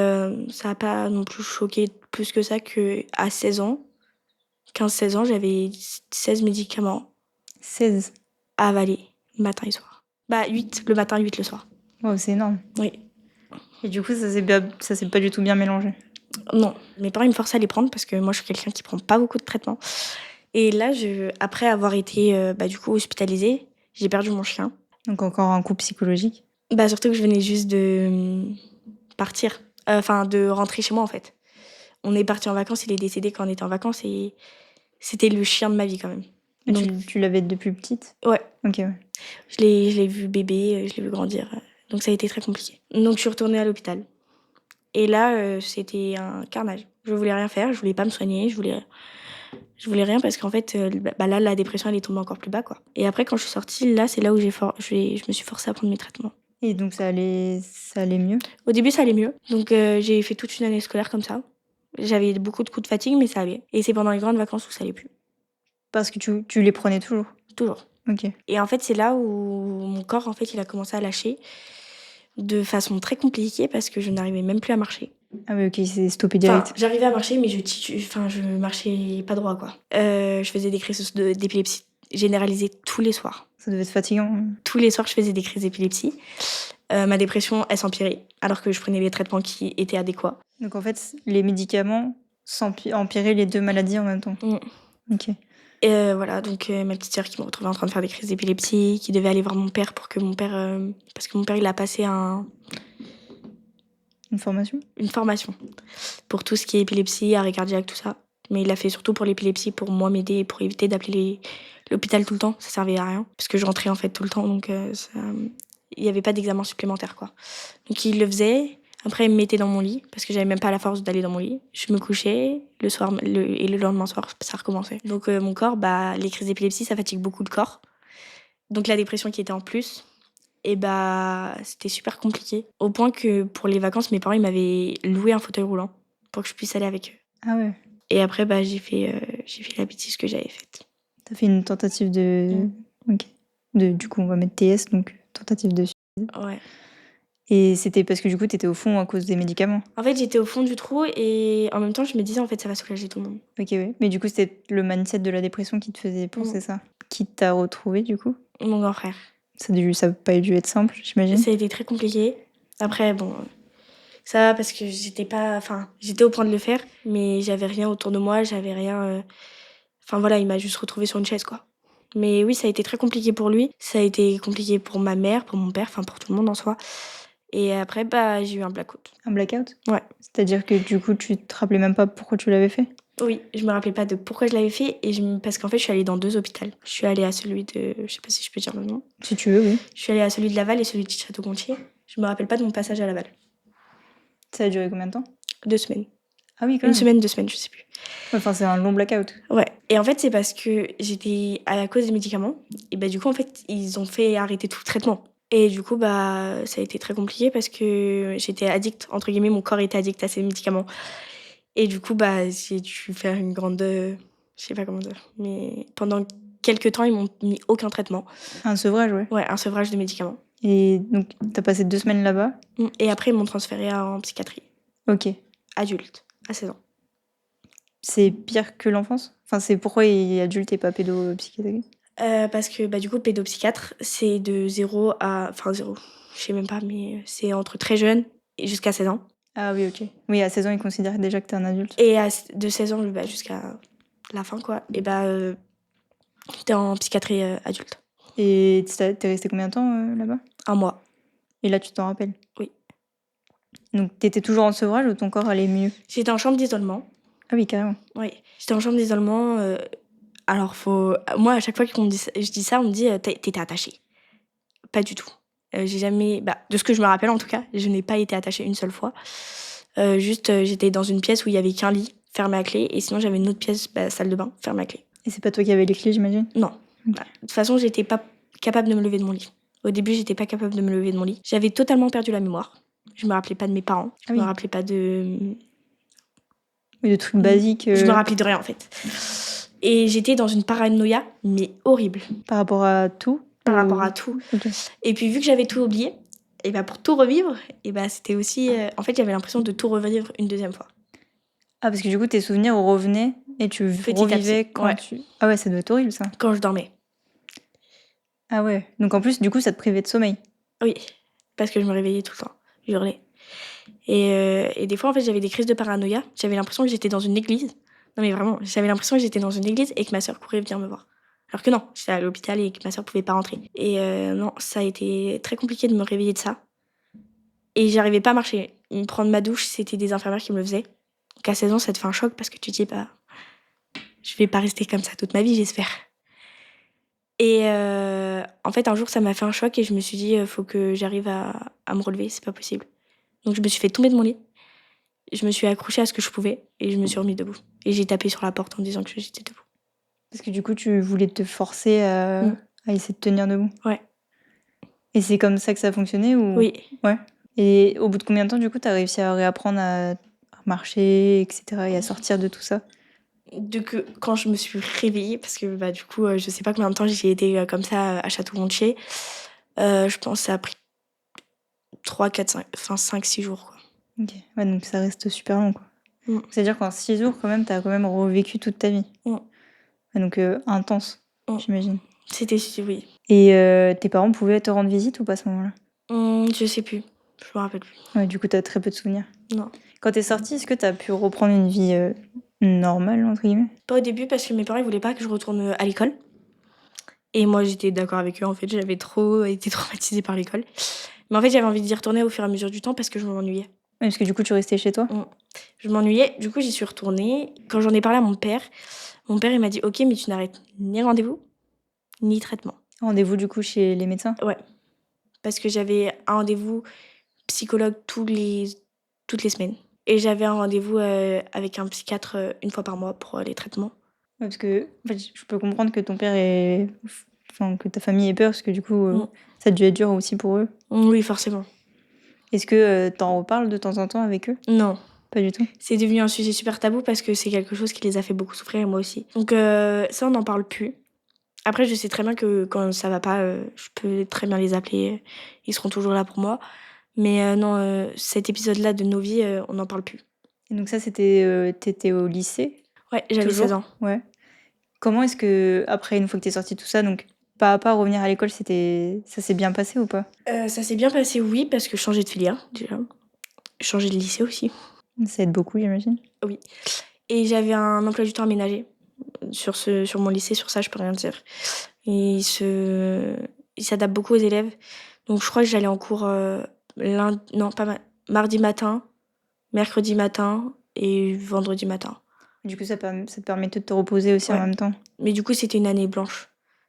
ça n'a pas non plus choqué plus que ça qu'à 16 ans, 15-16 ans, j'avais 16 médicaments 16. à avaler, matin et soir. Bah 8 le matin, 8 le soir. Wow, c'est énorme. Oui. Et du coup, ça s'est pas du tout bien mélangé. Non, mes parents ils me forçaient à les prendre parce que moi je suis quelqu'un qui prend pas beaucoup de traitements. Et là, après avoir été du coup hospitalisée, j'ai perdu mon chien. Donc encore un coup psychologique. Bah surtout que je venais juste de partir, enfin de rentrer chez moi en fait. On est parti en vacances, il est décédé quand on était en vacances et c'était le chien de ma vie quand même. Et Donc, tu l'avais depuis petite? ouais, Ok, ouais. je l'ai vu bébé, je l'ai vu grandir. Donc ça a été très compliqué. Donc je suis retournée à l'hôpital. Et là, c'était un carnage. Je voulais rien faire, je voulais pas me soigner, je voulais rien parce qu'en fait, là, la dépression, elle est tombée encore plus bas, quoi. Et après, quand je suis sortie, là, c'est là où je me suis forcée à prendre mes traitements. Et donc ça allait mieux? Au début, ça allait mieux. Donc j'ai fait toute une année scolaire comme ça. J'avais beaucoup de coups de fatigue, mais ça allait. Et c'est pendant les grandes vacances où ça allait plus. Parce que tu les prenais toujours? Toujours. Ok. Et en fait, c'est là où mon corps, en fait, il a commencé à lâcher de façon très compliquée parce que je n'arrivais même plus à marcher. Ah oui, ok, il s'est stoppé Enfin, direct. j'arrivais à marcher, mais je marchais pas droit, quoi. Je faisais des crises d'épilepsie généralisées tous les soirs. Ça devait être fatigant. Tous les soirs, je faisais des crises d'épilepsie. Ma dépression, elle s'empirait, alors que je prenais les traitements qui étaient adéquats. Donc en fait, les médicaments empiraient les deux maladies en même temps. Ok. Et voilà, donc ma petite sœur qui me retrouvait en train de faire des crises d'épilepsie, qui devait aller voir mon père pour que mon père... parce que mon père, il a passé Une formation? une formation pour tout ce qui est épilepsie, arrêt cardiaque, tout ça. Mais il l'a fait surtout pour l'épilepsie, pour moi m'aider, pour éviter d'appeler l'hôpital tout le temps. Ça servait à rien, parce que je rentrais en fait tout le temps, donc il n'y avait pas d'examen supplémentaire, quoi. Donc il le faisait. Après, il me mettait dans mon lit, parce que j'avais même pas la force d'aller dans mon lit. Je me couchais, le soir, et le lendemain soir, ça recommençait. Donc mon corps, les crises d'épilepsie, ça fatigue beaucoup le corps. Donc la dépression qui était en plus, et c'était super compliqué. Au point que pour les vacances, mes parents ils m'avaient loué un fauteuil roulant pour que je puisse aller avec eux. Ah ouais. Et après, bah, j'ai fait la bêtise que j'avais faite. T'as fait une tentative de... Ok. Du coup, on va mettre TS, donc tentative de suicide. Ouais. Et c'était parce que du coup, t'étais au fond à cause des médicaments. En fait, j'étais au fond du trou et en même temps, je me disais, en fait, ça va soulager tout le monde. Ok, ouais. Mais du coup, c'était le mindset de la dépression qui te faisait penser ça. Qui t'a retrouvé, du coup? Mon grand frère. Ça n'a pas dû être simple, j'imagine. Ça a été très compliqué. Après, bon, ça va parce que j'étais au point de le faire, mais j'avais rien autour de moi, j'avais rien. Enfin voilà, il m'a juste retrouvé sur une chaise, quoi. Mais oui, ça a été très compliqué pour lui. Ça a été compliqué pour ma mère, pour mon père, enfin pour tout le monde en soi. Et après, bah, j'ai eu un blackout. Un blackout? Ouais. C'est-à-dire que du coup, tu te rappelais même pas pourquoi tu l'avais fait? Oui, je me rappelais pas de pourquoi je l'avais fait parce qu'en fait, je suis allée dans 2 hôpitaux. Je suis allée à celui de... Je sais pas si je peux dire le nom. Si tu veux, oui. Je suis allée à celui de Laval et celui de Château-Gontier. Je me rappelle pas de mon passage à Laval. Ça a duré combien de temps? 2 semaines. Ah oui, quand Une même. semaine, 2 semaines, je sais plus. Enfin, c'est un long blackout. Ouais. Et en fait, c'est parce que j'étais à cause des médicaments. Et bah, du coup, en fait, ils ont fait arrêter tout le traitement. Et du coup, bah, ça a été très compliqué parce que j'étais addict, entre guillemets, mon corps était addict à ces médicaments. Et du coup, bah, j'ai dû faire une grande. Je sais pas comment dire. Mais pendant quelques temps, ils m'ont mis aucun traitement. Un sevrage, ouais. Ouais, un sevrage de médicaments. Et donc, t'as passé 2 semaines là-bas? Et après, ils m'ont transférée en psychiatrie. Ok. Adulte, à 16 ans. C'est pire que l'enfance? Enfin, c'est pourquoi il est adulte et pas pédopsychiatrie? Parce que bah, du coup, pédopsychiatre, c'est de 0 à. Enfin, 0, je sais même pas, mais c'est entre très jeune et jusqu'à 16 ans. Ah oui, ok. Oui, à 16 ans, il considère déjà que t'es un adulte. Et de 16 ans bah, jusqu'à la fin, quoi. Et bah, t'es en psychiatrie adulte. Et t'es resté combien de temps là-bas? 1 mois. Et là, tu t'en rappelles? Oui. Donc, t'étais toujours en sevrage ou ton corps allait mieux? J'étais en chambre d'isolement. Ah oui, carrément. Oui. J'étais en chambre d'isolement. Alors, moi, à chaque fois que je dis ça, on me dit t'étais attachée. Pas du tout. J'ai jamais. Bah, de ce que je me rappelle, en tout cas, je n'ai pas été attachée une seule fois. J'étais dans une pièce où il y avait qu'un lit fermé à clé, et sinon, j'avais une autre pièce, salle de bain, fermée à clé. Et c'est pas toi qui avais les clés, j'imagine? Non. Bah, de toute façon, j'étais pas capable de me lever de mon lit. Au début, j'étais pas capable de me lever de mon lit. J'avais totalement perdu la mémoire. Je me rappelais pas de mes parents. Je me rappelais pas de. Oui, de trucs basiques. Je me rappelais de rien, en fait. Et j'étais dans une paranoïa, mais horrible. Par rapport à tout? Par rapport à tout. Ok. Et puis, vu que j'avais tout oublié, et bah, pour tout revivre, et bah, c'était aussi. En fait, j'avais l'impression de tout revivre une deuxième fois. Ah, parce que du coup, tes souvenirs revenaient et tu revivais quand ouais. tu. Ah ouais, ça doit être horrible, ça. Quand je dormais. Ah ouais. Donc en plus, du coup, ça te privait de sommeil. Oui, parce que je me réveillais tout le temps. Je hurlais. Et des fois, en fait, j'avais des crises de paranoïa. J'avais l'impression que j'étais dans une église. Non, mais vraiment, j'avais l'impression que j'étais dans une église et que ma sœur courait venir me voir. Alors que non, j'étais à l'hôpital et que ma sœur pouvait pas rentrer. Et non, ça a été très compliqué de me réveiller de ça. Et j'arrivais pas à marcher. Prendre ma douche, c'était des infirmières qui me le faisaient. Donc à 16 ans, ça te fait un choc parce que tu te dis, bah, je vais pas rester comme ça toute ma vie, j'espère. Et en fait, un jour, ça m'a fait un choc et je me suis dit, faut que j'arrive à me relever, c'est pas possible. Donc je me suis fait tomber de mon lit. Je me suis accrochée à ce que je pouvais et je me suis remise debout. Et j'ai tapé sur la porte en disant que j'étais debout. Parce que du coup, tu voulais te forcer à essayer de tenir debout. Ouais. Et c'est comme ça que ça a fonctionné ou... Oui. Ouais. Et au bout de combien de temps, du coup, t'as réussi à réapprendre à marcher, etc. et à sortir de tout ça? Quand je me suis réveillée, parce que bah, du coup, je sais pas combien de temps j'y ai été comme ça à Château-Gontier, je pense que ça a pris 3, 4, 5, enfin 5, 6 jours. Quoi. Ok, ouais, donc ça reste super long. Quoi. C'est-à-dire qu'en 6 jours, quand même, t'as quand même revécu toute ta vie. Ouais, donc intense, j'imagine. C'était, oui. Et tes parents pouvaient te rendre visite ou pas à ce moment-là? Je sais plus, je me rappelle plus. Ouais, du coup, t'as très peu de souvenirs. Non. Quand t'es sortie, est-ce que t'as pu reprendre une vie normale, entre guillemets? Pas au début, parce que mes parents ils voulaient pas que je retourne à l'école. Et moi, j'étais d'accord avec eux. En fait, j'avais trop été traumatisée par l'école. Mais en fait, j'avais envie d'y retourner au fur et à mesure du temps parce que je m'ennuyais. Ouais, parce que du coup, tu restais chez toi? Je m'ennuyais. Du coup, j'y suis retournée. Quand j'en ai parlé à mon père, il m'a dit « Ok, mais tu n'arrêtes ni rendez-vous, ni traitement. » Rendez-vous, du coup, chez les médecins? Ouais. Parce que j'avais un rendez-vous psychologue toutes les semaines. Et j'avais un rendez-vous avec un psychiatre une fois par mois pour les traitements. Ouais, parce que en fait, je peux comprendre que ton père ait... Enfin, que ta famille ait peur, parce que du coup, ça a dû être dur aussi pour eux. Oui, forcément. Est-ce que t'en reparles de temps en temps avec eux? Non, Pas du tout? C'est devenu un sujet super tabou parce que c'est quelque chose qui les a fait beaucoup souffrir et moi aussi. Donc ça, on n'en parle plus. Après, je sais très bien que quand ça va pas, je peux très bien les appeler, ils seront toujours là pour moi. Mais non, cet épisode-là de nos vies, on n'en parle plus. Et donc ça, c'était, tu au lycée? Ouais, j'avais 16 Toujours? ans. Ouais. Comment est-ce que après, une fois que tu es sortie de tout ça, donc pas à pas revenir à l'école, ça s'est bien passé ou pas? Ça s'est bien passé, oui, parce que je changeais de filière, déjà. Je changeais de lycée aussi. Ça aide beaucoup, j'imagine? Oui. Et j'avais un emploi du temps aménagé. Sur mon lycée, sur ça, je peux rien dire. Et il s'adapte beaucoup aux élèves. Donc je crois que j'allais en cours non, pas mardi matin, mercredi matin et vendredi matin. Du coup, ça te permettait de te reposer aussi en Ouais. même temps? Mais du coup, c'était une année blanche.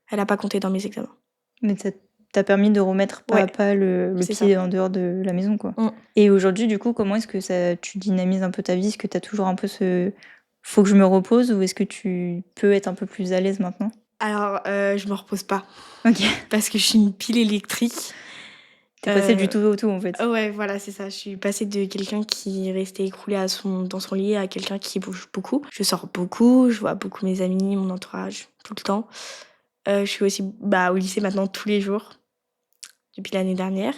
Elle a pas compté dans mes examens. Mais ça t'a permis de remettre pas à Ouais, pas le c'est pied ça. en dehors de la maison, quoi. Mmh. Et aujourd'hui, du coup, comment est-ce que tu dynamises un peu ta vie? Est-ce que tu as toujours un peu ce «faut que je me repose» ou est-ce que tu peux être un peu plus à l'aise maintenant? Alors, je me repose pas OK. parce que je suis une pile électrique. Tu es passée du Heu, tout au tout, en fait. ouais, voilà, c'est ça. Je suis passée de quelqu'un qui restait écroulé dans son lit à quelqu'un qui bouge beaucoup. Je sors beaucoup, je vois beaucoup mes amis, mon entourage, tout le temps. Je suis aussi, au lycée maintenant tous les jours, depuis l'année dernière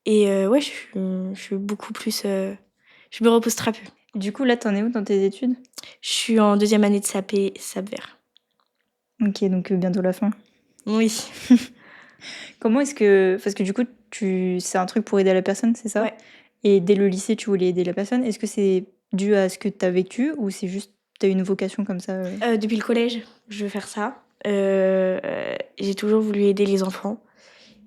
et ouais, je suis beaucoup plus, je me repose très peu. Du coup, là, tu en es où dans tes études? Je suis en 2e année de SAP SAP-Vert. OK, donc bientôt la fin. Oui. Comment est-ce que parce que du coup, c'est un truc pour aider la personne, c'est ça? Ouais. Et dès le lycée, tu voulais aider la personne. Est-ce que c'est dû à ce que tu as vécu ou c'est juste tu as une vocation comme ça? Depuis le collège, je veux faire ça. J'ai toujours voulu aider les enfants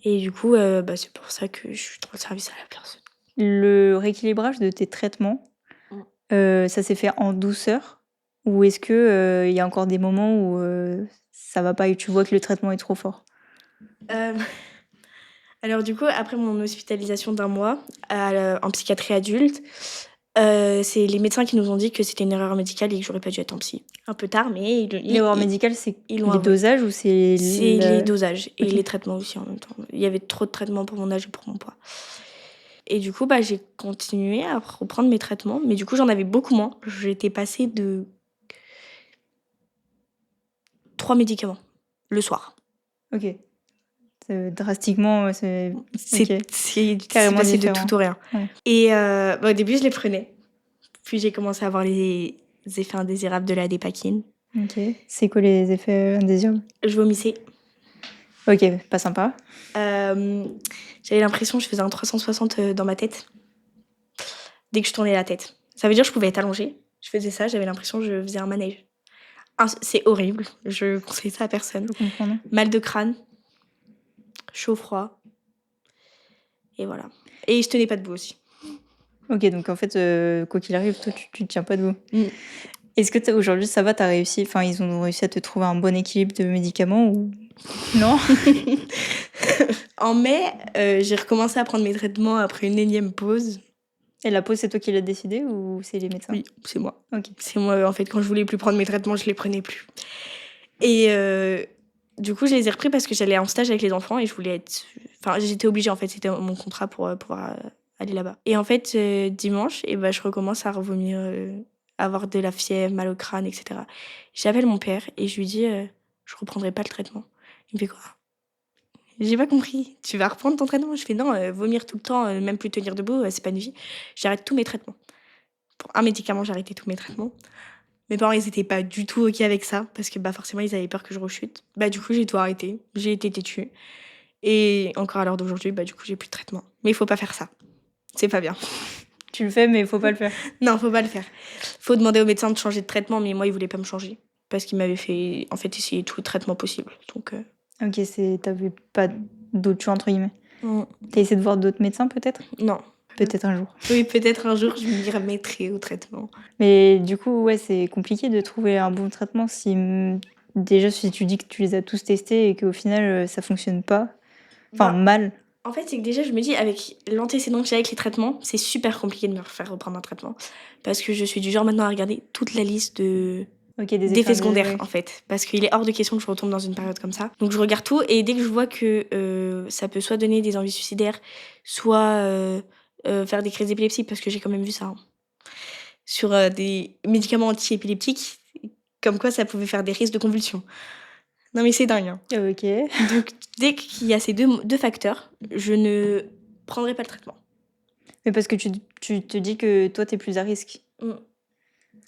et du coup, c'est pour ça que je suis dans le service à la personne. Le rééquilibrage de tes traitements, Mmh. ça s'est fait en douceur? Ou est-ce que, il y a encore des moments où, ça va pas et tu vois que le traitement est trop fort? Hem, alors du coup, après mon hospitalisation d'1 mois en psychiatrie adulte, c'est les médecins qui nous ont dit que c'était une erreur médicale et que j'aurais pas dû être en psy. Un peu tard, mais L'erreur médicale, c'est ils l'ont les avoué. dosages ou c'est C'est les le dosages et OK. les traitements aussi en même temps. Il y avait trop de traitements pour mon âge et pour mon poids. Et du coup, j'ai continué à reprendre mes traitements, mais du coup, j'en avais beaucoup moins. J'étais passée de 3 médicaments le soir. OK. Drastiquement, c'est OK. C'est Carrément passé de différent. tout au rien. Ouais. Et au début, je les prenais. Puis j'ai commencé à avoir les effets indésirables de la dépakine. OK. C'est quoi les effets, indésirables? Je vomissais. OK, pas sympa. J'avais l'impression que je faisais un 360 dans ma tête dès que je tournais la tête. Ça veut dire que je pouvais être allongée. Je faisais ça, j'avais l'impression que je faisais un manège. C'est horrible, je conseille ça à personne. Je peux comprendre. Mal de crâne, chaud, froid et voilà. Et je tenais pas debout aussi. OK, donc en fait, quoi qu'il arrive, toi, tu tiens pas debout. Mmh. Est-ce que aujourd'hui, ça va, tu as réussi enfin, ils ont réussi à te trouver un bon équilibre de médicaments ou non? En mai, j'ai recommencé à prendre mes traitements après une énième pause. Et la pause, c'est toi qui l'as décidé ou c'est les médecins? Oui, c'est moi. OK. C'est moi, en fait, quand je voulais plus prendre mes traitements, je les prenais plus. Et du coup, je les ai repris parce que j'allais en stage avec les enfants et je voulais être... Enfin, j'étais obligée, en fait, c'était mon contrat pour pouvoir aller là-bas. Et en fait, dimanche, je recommence à revomir, avoir de la fièvre, mal au crâne, etc. J'appelle mon père et je lui dis je reprendrai pas le traitement. Il me fait quoi? J'ai pas compris. Tu vas reprendre ton traitement? Je fais non, vomir tout le temps, même plus tenir debout, c'est pas une vie. J'arrête tous mes traitements. Pour un médicament, j'ai arrêté tous mes traitements. Mes parents, ils étaient pas du tout OK avec ça parce que forcément, ils avaient peur que je rechute. Du coup, j'ai tout arrêté. J'ai été têtue et encore à l'heure d'aujourd'hui, du coup, j'ai plus de traitement. Mais il faut pas faire ça. C'est pas bien. Tu le fais, mais il faut pas le faire. Non, faut pas le faire. Faut demander au médecin de changer de traitement, mais moi, il voulait pas me changer parce qu'il m'avait fait, en fait, essayer tout le traitement possible. Donc, OK, t'avais pas «d'autre choix» entre guillemets. mmh, Tu as essayé de voir d'autres médecins peut-être? non. Peut-être un jour. Oui, peut-être un jour, je m'y remettrai au traitement. Mais du coup, ouais, c'est compliqué de trouver un bon traitement si, déjà, si tu dis que tu les as tous testés et qu'au final, ça fonctionne pas, enfin mal. En fait, c'est que déjà, je me dis, avec l'antécédent que j'ai avec les traitements, c'est super compliqué de me refaire reprendre un traitement. Parce que je suis du genre maintenant à regarder toute la liste OK, des d'effets effets secondaires, indésirables. en fait. Parce qu'il est hors de question que je retombe dans une période comme ça. Donc, je regarde tout et dès que je vois que ça peut soit donner des envies suicidaires, soit faire des crises d'épilepsie, parce que j'ai quand même vu ça, hein. sur des médicaments anti-épileptiques, comme quoi ça pouvait faire des risques de convulsions. Non mais c'est dingue, hein. Ok. Donc dès qu'il y a ces deux facteurs, je ne prendrai pas le traitement. Mais parce que tu te dis que toi, t'es plus à risque. Mm.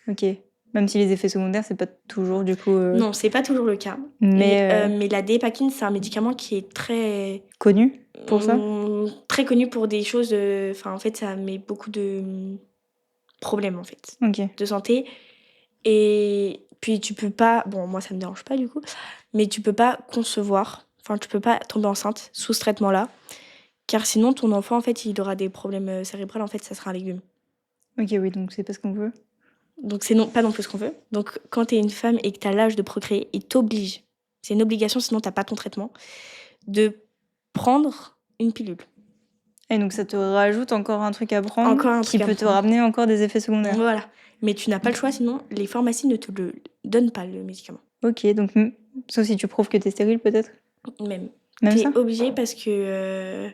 Ok. Même si les effets secondaires, c'est pas toujours du coup Non, c'est pas toujours le cas. mais Mais la dépakine, c'est un médicament qui est très connu pour ça. très connu pour des choses. Enfin, en fait, ça met beaucoup de problèmes en fait Ok. de santé. Et puis tu peux pas. Bon, moi ça me dérange pas du coup, mais tu peux pas concevoir. Enfin, tu peux pas tomber enceinte sous ce traitement-là, car sinon ton enfant en fait, il aura des problèmes cérébraux. En fait, ça sera un légume. Ok, oui, donc c'est pas ce qu'on veut. Donc c'est pas non plus ce qu'on veut. Donc quand tu es une femme et que tu as l'âge de procréer, il t'oblige, c'est une obligation sinon t'as pas ton traitement, de prendre une pilule. Et donc ça te rajoute encore un truc à prendre Encore un qui truc à peut te prendre. ramener encore des effets secondaires. Voilà. Mais tu n'as pas le choix sinon les pharmacies ne te le donnent pas le médicament. Ok, donc sauf si tu prouves que t'es stérile peut-être. Même Même t'es ça. obligé parce que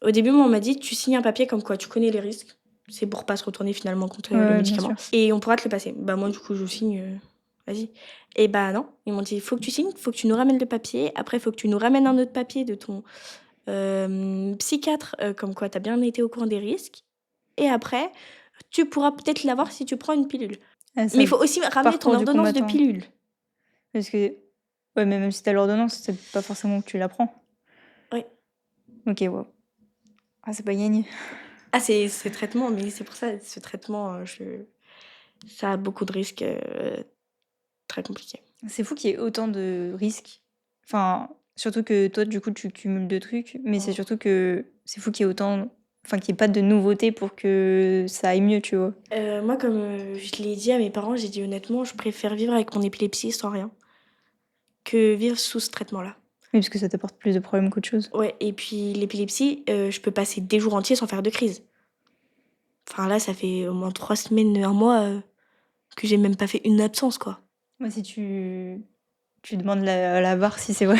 au début moi, on m'a dit tu signes un papier comme quoi tu connais les risques. C'est pour pas se retourner finalement contre le Ouais, bien médicament. sûr. Et on pourra te le passer. Bah moi du coup je signe, vas-y. Et bah non, ils m'ont dit il faut que tu signes, il faut que tu nous ramènes le papier. Après il faut que tu nous ramènes un autre papier de ton psychiatre comme quoi tu as bien été au courant des risques. Et après tu pourras peut-être l'avoir si tu prends une pilule. Ah, ça, Mais il faut aussi ramener ton parcours du ordonnance de combattant. pilule. Parce que ouais, mais même si t'as l'ordonnance, c'est pas forcément que tu la prends. Oui. Ok, wow. Ah, c'est pas gagné. Ah c'est traitement, mais c'est pour ça ce traitement ça a beaucoup de risques très compliqués. C'est fou qu'il y ait autant de risques. Enfin, surtout que toi, du coup, tu cumules deux trucs, mais c'est surtout que c'est fou qu'il y ait autant. Enfin, qu'il n'y ait pas de nouveautés pour que ça aille mieux, tu vois. Moi, comme je l'ai dit à mes parents, j'ai dit honnêtement, je préfère vivre avec mon épilepsie sans rien que vivre sous ce traitement-là. Oui, parce que ça t'apporte plus de problèmes qu'autre chose. Ouais, et puis l'épilepsie, je peux passer des jours entiers sans faire de crise. Enfin là, ça fait au moins 3 semaines, un mois que j'ai même pas fait une absence, quoi. Moi, si tu demandes la barre si c'est vrai.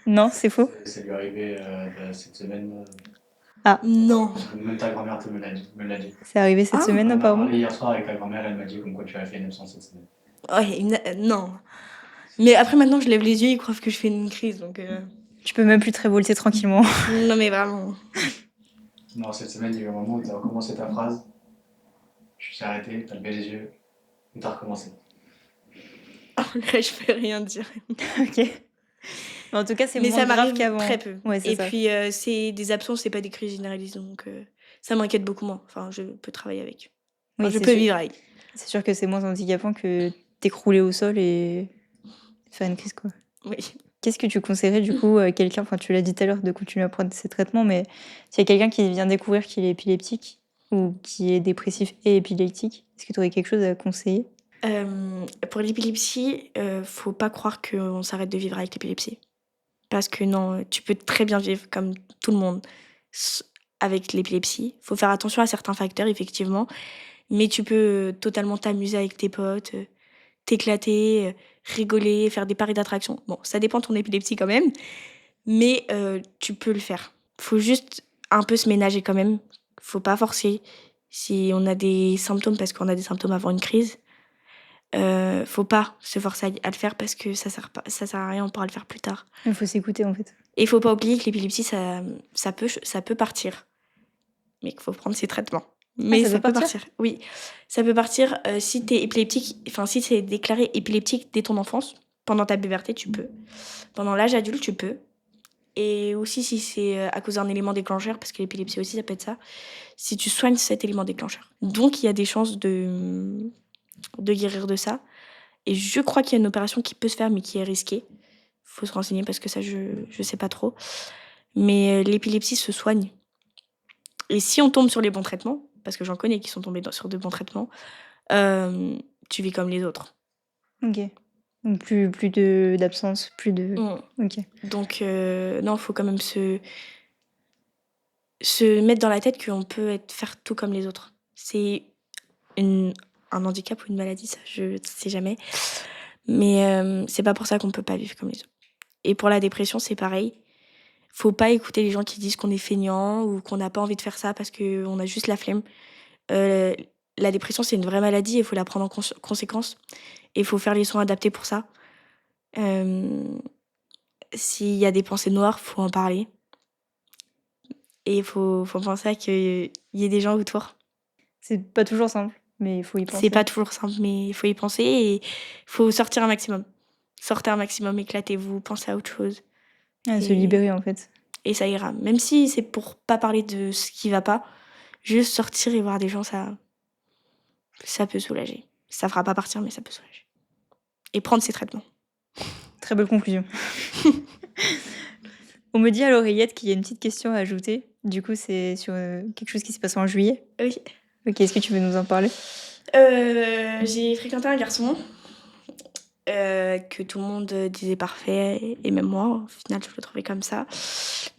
Non, c'est faux. Ça lui est arrivé cette semaine. Non. Même ta grand-mère me l'a dit. C'est arrivé cette semaine, On en a apparemment. parlé hier soir avec ta grand-mère, elle m'a dit comme quoi tu avais fait une absence cette semaine. Ouais, non. Mais après, maintenant, je lève les yeux, ils croient que je fais une crise, donc... Tu peux même plus te révolter tranquillement. Non, mais vraiment. Non, cette semaine, il y a eu un moment où tu as recommencé ta phrase, tu t'es arrêté, tu as levé les yeux, et tu as recommencé. Là, je peux rien dire. Ok. Mais en tout cas, c'est Mais moins ça grave m'arrive qu'avant. très peu. Ouais, c'est Et ça. puis, c'est des absences, c'est pas des crises généralisées, donc ça m'inquiète beaucoup moins. Enfin, je peux travailler avec. Enfin, Oui, je c'est peux sûr. vivre avec. C'est sûr que c'est moins handicapant que t'écrouler au sol et faire une crise, quoi. Oui. Qu'est-ce que tu conseillerais du coup à quelqu'un, enfin tu l'as dit tout à l'heure, de continuer à prendre ses traitements, mais s'il y a quelqu'un qui vient découvrir qu'il est épileptique ou qui est dépressif et épileptique, est-ce que tu aurais quelque chose à conseiller? Pour l'épilepsie, faut pas croire qu'on s'arrête de vivre avec l'épilepsie. Parce que non, tu peux très bien vivre comme tout le monde avec l'épilepsie. Faut faire attention à certains facteurs, effectivement. Mais tu peux totalement t'amuser avec tes potes, t'éclater, rigoler, faire des paris d'attraction. Bon, ça dépend de ton épilepsie quand même, mais tu peux le faire. Faut juste un peu se ménager quand même. Faut pas forcer. Si on a des symptômes, parce qu'on a des symptômes avant une crise, faut pas se forcer à le faire parce que ça sert à rien, on pourra le faire plus tard. Il faut s'écouter en fait. Et faut pas oublier que l'épilepsie, ça peut partir, mais qu'il faut prendre ses traitements. Mais ça ça peut peut partir. Oui, ça peut partir si t'es épileptique, enfin si c'est déclaré épileptique dès ton enfance, pendant ta puberté, tu peux. Pendant l'âge adulte, tu peux. Et aussi si c'est à cause d'un élément déclencheur, parce que l'épilepsie aussi, ça peut être ça, si tu soignes cet élément déclencheur. Donc il y a des chances de guérir de ça. Et je crois qu'il y a une opération qui peut se faire, mais qui est risquée. Faut se renseigner parce que ça, je sais pas trop. Mais l'épilepsie se soigne. Et si on tombe sur les bons traitements, parce que j'en connais qui sont tombés sur de bons traitements, tu vis comme les autres. Ok. Donc plus d'absence, plus de... Ok. Donc non, faut quand même se mettre dans la tête qu'on peut faire tout comme les autres. C'est un handicap ou une maladie, ça, je sais jamais. Mais c'est pas pour ça qu'on peut pas vivre comme les autres. Et pour la dépression, c'est pareil. Faut pas écouter les gens qui disent qu'on est feignant ou qu'on n'a pas envie de faire ça parce qu'on a juste la flemme. Euh, la dépression, c'est une vraie maladie et il faut la prendre en conséquence. Et il faut faire les soins adaptés pour ça. Euh, S'il y a des pensées noires, faut en parler. Et il faut penser à qu'il y ait des gens autour. C'est pas toujours simple, mais il faut y C'est penser. pas toujours simple, mais il faut y penser et il faut sortir un maximum. Sortez un maximum, éclatez-vous, pensez à autre chose. Ah, se Et- libérer, en fait. Et ça ira. Même si c'est pour pas parler de ce qui va pas, juste sortir et voir des gens, ça peut soulager. Ça fera pas partir, mais ça peut soulager. Et prendre ses traitements. Très belle conclusion. On me dit à l'oreillette qu'il y a une petite question à ajouter. Du coup, c'est sur quelque chose qui s'est passé en juillet. Oui. Ok, est-ce que tu veux nous en parler? J'ai fréquenté un garçon que tout le monde disait parfait, et même moi, au final, je le trouvais comme ça.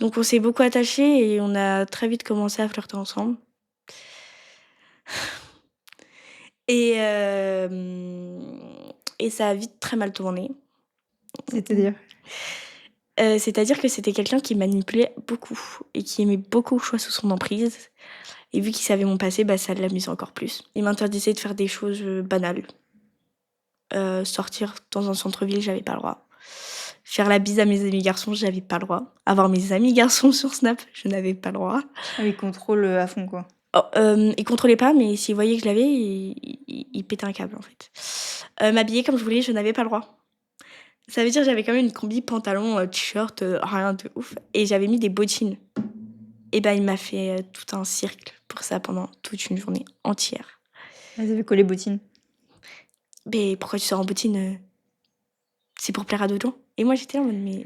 Donc on s'est beaucoup attachés et on a très vite commencé à flirter ensemble. Et, et ça a vite très mal tourné. C'est-à-dire? C'est-à-dire que c'était quelqu'un qui manipulait beaucoup et qui aimait beaucoup que je sois sous son emprise. Et vu qu'il savait mon passé, bah, ça l'amusait encore plus. Il m'interdisait de faire des choses banales. Sortir dans un centre-ville, j'avais pas le droit. Faire la bise à mes amis garçons, j'avais pas le droit. Avoir mes amis garçons sur Snap, je n'avais pas le droit. Ah oui, contrôle à fond, quoi. Oh, il contrôlait pas, mais s'il voyait que je l'avais, il pétait un câble en fait. M'habiller comme je voulais, je n'avais pas le droit. Ça veut dire que j'avais quand même une combi, pantalon, t-shirt, rien de ouf. Et j'avais mis des bottines. Et ben il m'a fait tout un cercle pour ça pendant toute une journée entière. Vous avez collé bottines. Mais pourquoi tu sors en bottines c'est pour plaire à d'autres gens. Et moi j'étais là en mode mais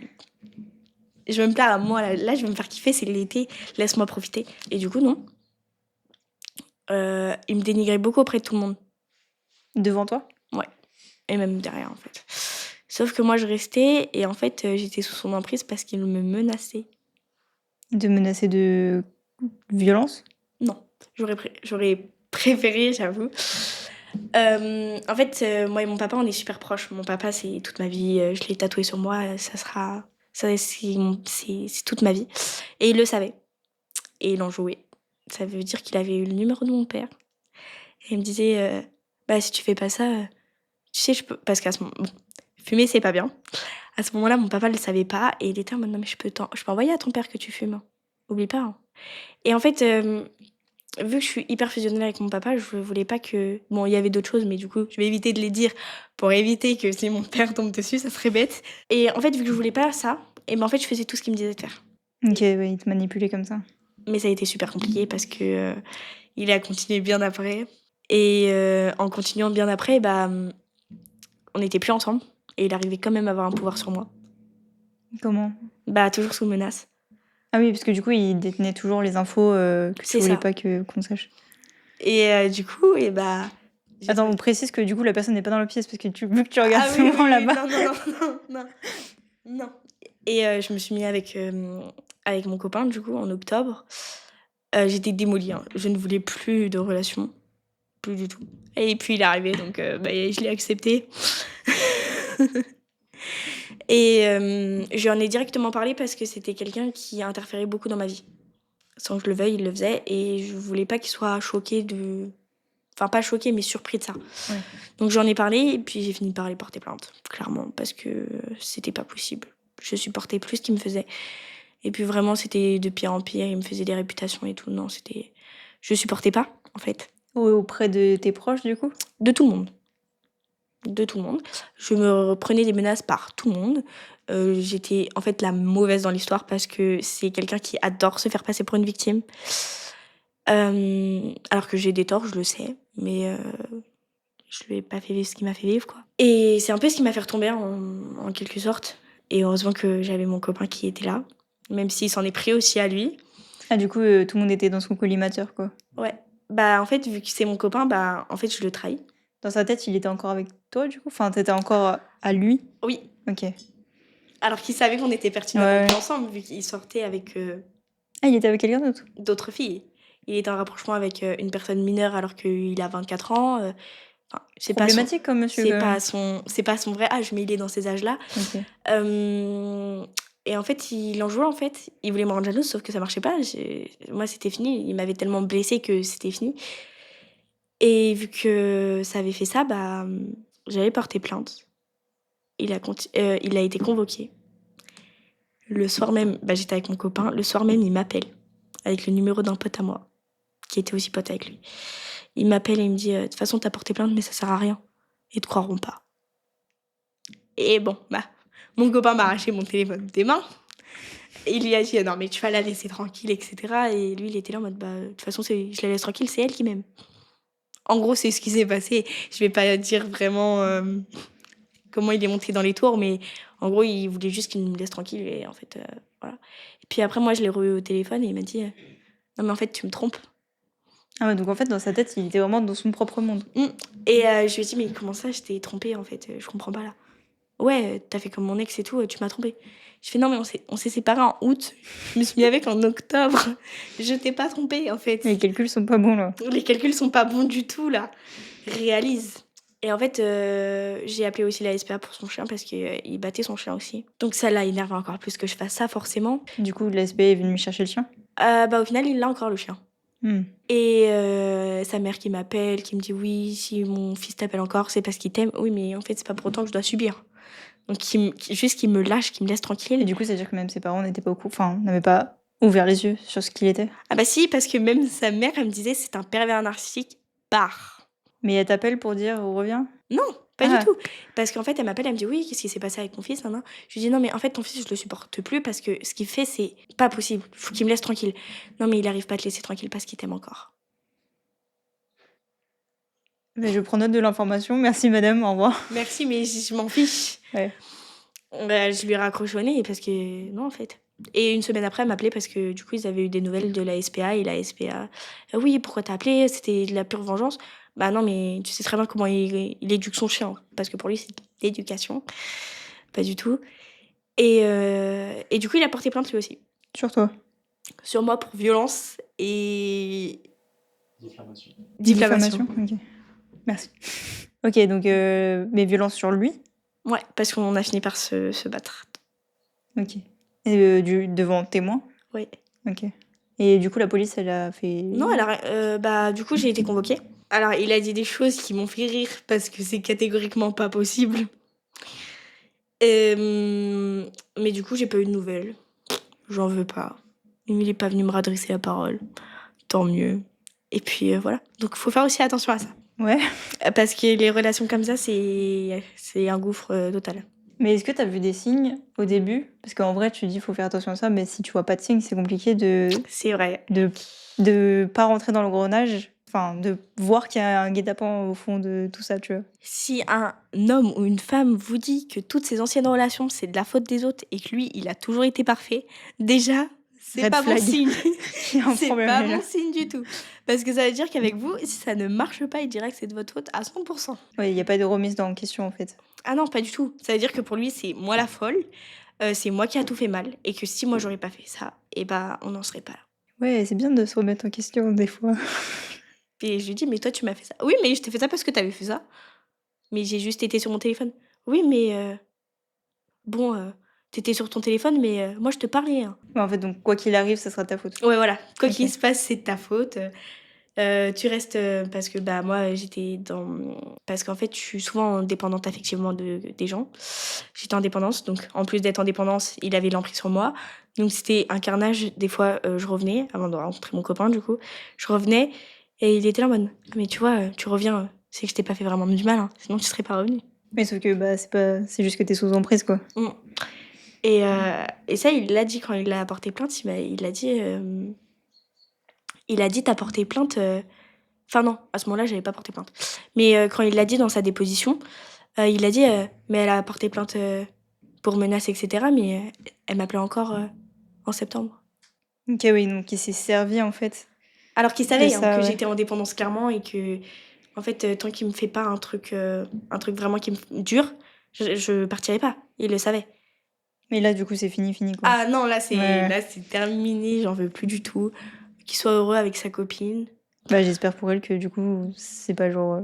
je veux me plaire à moi, là je veux me faire kiffer, c'est l'été, laisse-moi profiter. Et du coup non. Il me dénigrait beaucoup auprès de tout le monde. Devant toi? Ouais. Et même derrière en fait. Sauf que moi je restais et en fait j'étais sous son emprise parce qu'il me menaçait. De menacer de violence? Non, j'aurais préféré, j'avoue. En fait, moi et mon papa, on est super proches. Mon papa, c'est toute ma vie. Je l'ai tatoué sur moi. Ça sera, ça c'est toute ma vie. Et il le savait. Et il en jouait. Ça veut dire qu'il avait eu le numéro de mon père. Et il me disait, bah si tu fais pas ça, tu sais, je peux. Parce qu'à ce moment, bon, fumer c'est pas bien. À ce moment-là, mon papa le savait pas et il était en mode non mais je peux envoyer à ton père que tu fumes. Oublie pas. Hein. Et en fait, vu que je suis hyper fusionnelle avec mon papa, je voulais pas que... Bon, il y avait d'autres choses, mais du coup, je vais éviter de les dire pour éviter que si mon père tombe dessus, ça serait bête. Et en fait, vu que je voulais pas ça, et ben en fait, je faisais tout ce qu'il me disait de faire. Ok, ouais, il te manipulait comme ça. Mais ça a été super compliqué parce que il a continué bien après. Et en continuant bien après, bah, on n'était plus ensemble. Et il arrivait quand même à avoir un pouvoir sur moi. Comment? Bah, toujours sous menace. Ah oui, parce que du coup, il détenait toujours les infos que tu C'est voulais ça. pas qu'on sache. Et du coup, et bah... Attends, on précise que du coup, la personne n'est pas dans la pièce parce que vu que tu regardes oui, souvent oui, là-bas. Non. Non. Et je me suis mis avec mon copain, du coup, en octobre. J'étais démolie. Hein. Je ne voulais plus de relation. Plus du tout. Et puis, il est arrivé, donc je l'ai accepté. Et je lui en ai directement parlé parce que c'était quelqu'un qui interférait beaucoup dans ma vie. Sans que je le veuille, il le faisait. Et je voulais pas qu'il soit choqué de... Enfin, pas choqué, mais surpris de ça. Ouais. Donc, j'en ai parlé et puis j'ai fini par aller porter plainte, clairement, parce que c'était pas possible. Je supportais plus ce qu'il me faisait. Et puis vraiment, c'était de pire en pire. Il me faisait des réputations et tout. Non, c'était... Je supportais pas, en fait. Auprès de tes proches, du coup? De tout le monde. De tout le monde. Je me prenais des menaces par tout le monde. J'étais en fait la mauvaise dans l'histoire parce que c'est quelqu'un qui adore se faire passer pour une victime. Alors que j'ai des torts, je le sais. Mais je lui ai pas fait vivre ce qu'il m'a fait vivre, quoi. Et c'est un peu ce qui m'a fait retomber en quelque sorte. Et heureusement que j'avais mon copain qui était là. Même s'il s'en est pris aussi à lui. Ah, du coup, tout le monde était dans son collimateur, quoi. Ouais. Bah, en fait, vu que c'est mon copain, bah, en fait, je le trahis. Dans sa tête, il était encore avec toi, du coup? Enfin, t'étais encore à lui? Oui. Ok. Alors qu'il savait qu'on était pertinemment plus ensemble, vu qu'il sortait avec Ah, il était avec quelqu'un d'autre? d'autres filles. Il est en rapprochement avec une personne mineure alors qu'il a 24 ans. C'est Problématique comme monsieur. pas son vrai âge, mais il est dans ces âges-là. Ok. Et en fait, il en jouait, en fait. Il voulait me rendre jalouse, sauf que ça marchait pas. Moi, c'était fini. Il m'avait tellement blessée que c'était fini. Et vu que ça avait fait ça, j'avais porté plainte. Il a été convoqué. Le soir même, j'étais avec mon copain. Le soir même, il m'appelle avec le numéro d'un pote à moi, qui était aussi pote avec lui. Il m'appelle et il me dit de toute façon, t'as porté plainte, mais ça sert à rien. Ils te croiront pas. Et bon, mon copain m'a arraché mon téléphone des mains. Et il lui a dit non, mais tu vas la laisser tranquille, etc. Et lui, il était là en mode de toute façon, je la laisse tranquille, c'est elle qui m'aime. En gros, c'est ce qui s'est passé. Je vais pas dire vraiment comment il est monté dans les tours, mais en gros, il voulait juste qu'il me laisse tranquille. Et en fait, voilà. Et puis après, moi, je l'ai revu au téléphone et il m'a dit non, mais en fait, tu me trompes. Ah ouais, donc en fait, dans sa tête, il était vraiment dans son propre monde. Et je lui ai dit mais comment ça, je t'ai trompée, en fait, je comprends pas là. Ouais, t'as fait comme mon ex et tout, tu m'as trompée. Je fais non, mais on s'est séparés en août. Je me suis mis avec en octobre. Je t'ai pas trompée, en fait. Les calculs sont pas bons, là. Les calculs sont pas bons du tout, là. Réalise. Et en fait, j'ai appelé aussi la SPA pour son chien parce qu'il battait son chien aussi. Donc ça l'a énervé encore plus que je fasse ça, forcément. Du coup, l'ASP est venu me chercher le chien. Au final, il a encore le chien. Et sa mère qui m'appelle, qui me dit oui, si mon fils t'appelle encore, c'est parce qu'il t'aime. Oui, mais en fait, c'est pas pour autant que je dois subir. Donc juste qu'il me lâche, qu'il me laisse tranquille. Et du coup, ça veut dire que même ses parents n'étaient pas au courant, enfin, n'avaient pas ouvert les yeux sur ce qu'il était. Ah bah si, parce que même sa mère, elle me disait c'est un pervers narcissique, pars. Mais elle t'appelle pour dire reviens? Non, pas du tout. Parce qu'en fait, elle m'appelle, elle me dit oui, qu'est-ce qui s'est passé avec mon fils, nan. Je lui dis non, mais en fait, ton fils, je le supporte plus parce que ce qu'il fait, c'est pas possible. Faut qu'il me laisse tranquille. Non, mais il arrive pas à te laisser tranquille parce qu'il t'aime encore. Mais je prends note de l'information. Merci madame, au revoir. Merci, mais je m'en fiche. Ouais. Je lui ai raccroché au nez parce que non, en fait. Et une semaine après, elle m'appelait parce que du coup, ils avaient eu des nouvelles de la SPA et la SPA. Oui, pourquoi t'as appelé? C'était de la pure vengeance. Bah non, mais tu sais très bien comment il éduque son chien. Parce que pour lui, c'est de l'éducation. Pas du tout. Et du coup, il a porté plainte lui aussi. Sur toi? Sur moi pour violence et Diffamation. Ok. Merci. Ok, donc mais violence sur lui? Ouais, parce qu'on a fini par se battre. Ok. Et devant témoin? Oui. Ok. Et du coup, la police, elle a fait... Non, du coup, j'ai été convoquée. Alors, il a dit des choses qui m'ont fait rire parce que c'est catégoriquement pas possible. Mais du coup, j'ai pas eu de nouvelles. J'en veux pas. Il est pas venu me redresser la parole. Tant mieux. Et puis voilà. Donc, faut faire aussi attention à ça. Ouais. Parce que les relations comme ça, c'est un gouffre total. Mais est-ce que tu as vu des signes au début? Parce qu'en vrai, tu dis faut faire attention à ça, mais si tu vois pas de signes, c'est compliqué C'est vrai. de pas rentrer dans l'engrenage, enfin, de voir qu'il y a un guet-apens au fond de tout ça, tu vois. Si un homme ou une femme vous dit que toutes ses anciennes relations, c'est de la faute des autres et que lui, il a toujours été parfait, déjà, c'est Red pas bon flag. signe. Il y a un C'est problème pas déjà. bon signe du tout. Parce que ça veut dire qu'avec vous, si ça ne marche pas, il dirait que c'est de votre faute à 100%. Ouais, il n'y a pas de remise en question en fait. Ah non, pas du tout. Ça veut dire que pour lui, c'est moi la folle, c'est moi qui a tout fait mal, et que si moi j'aurais pas fait ça, on n'en serait pas là. Ouais, c'est bien de se remettre en question des fois. Et je lui dis, mais toi tu m'as fait ça. Oui, mais je t'ai fait ça parce que t'avais fait ça. Mais j'ai juste été sur mon téléphone. Oui, mais t'étais sur ton téléphone, mais moi je te parlais. Hein. Ouais, en fait, donc quoi qu'il arrive, ça sera ta faute. Ouais, voilà. Quoi Ok. qu'il se passe, c'est de ta faute. Tu restes parce que moi j'étais dans parce qu'en fait je suis souvent dépendante affectivement des gens. J'étais en dépendance, donc en plus d'être en dépendance, il avait l'emprise sur moi. Donc c'était un carnage. Des fois je revenais avant de rencontrer mon copain, du coup je revenais et il était là en mode ah, mais tu vois tu reviens, c'est que je t'ai pas fait vraiment du mal, hein, sinon tu serais pas revenu. Mais sauf que c'est juste que t'es sous emprise quoi. Et ça il l'a dit quand il a porté plainte. Il a dit t'as porté plainte. Enfin non, à ce moment-là, j'avais pas porté plainte. Mais quand il l'a dit dans sa déposition, il a dit mais elle a porté plainte pour menaces, etc. Mais elle m'appelait encore en septembre. Ok, oui, donc il s'est servi en fait. Alors qu'il savait ça, que ouais. j'étais en dépendance clairement et que en fait tant qu'il me fait pas un truc vraiment qui me dure, je partirai pas. Il le savait. Mais là, du coup, c'est fini quoi. Ah non, là c'est Ouais. là c'est terminé, j'en veux plus du tout. Qu'il soit heureux avec sa copine. Bah, j'espère pour elle que du coup, c'est pas genre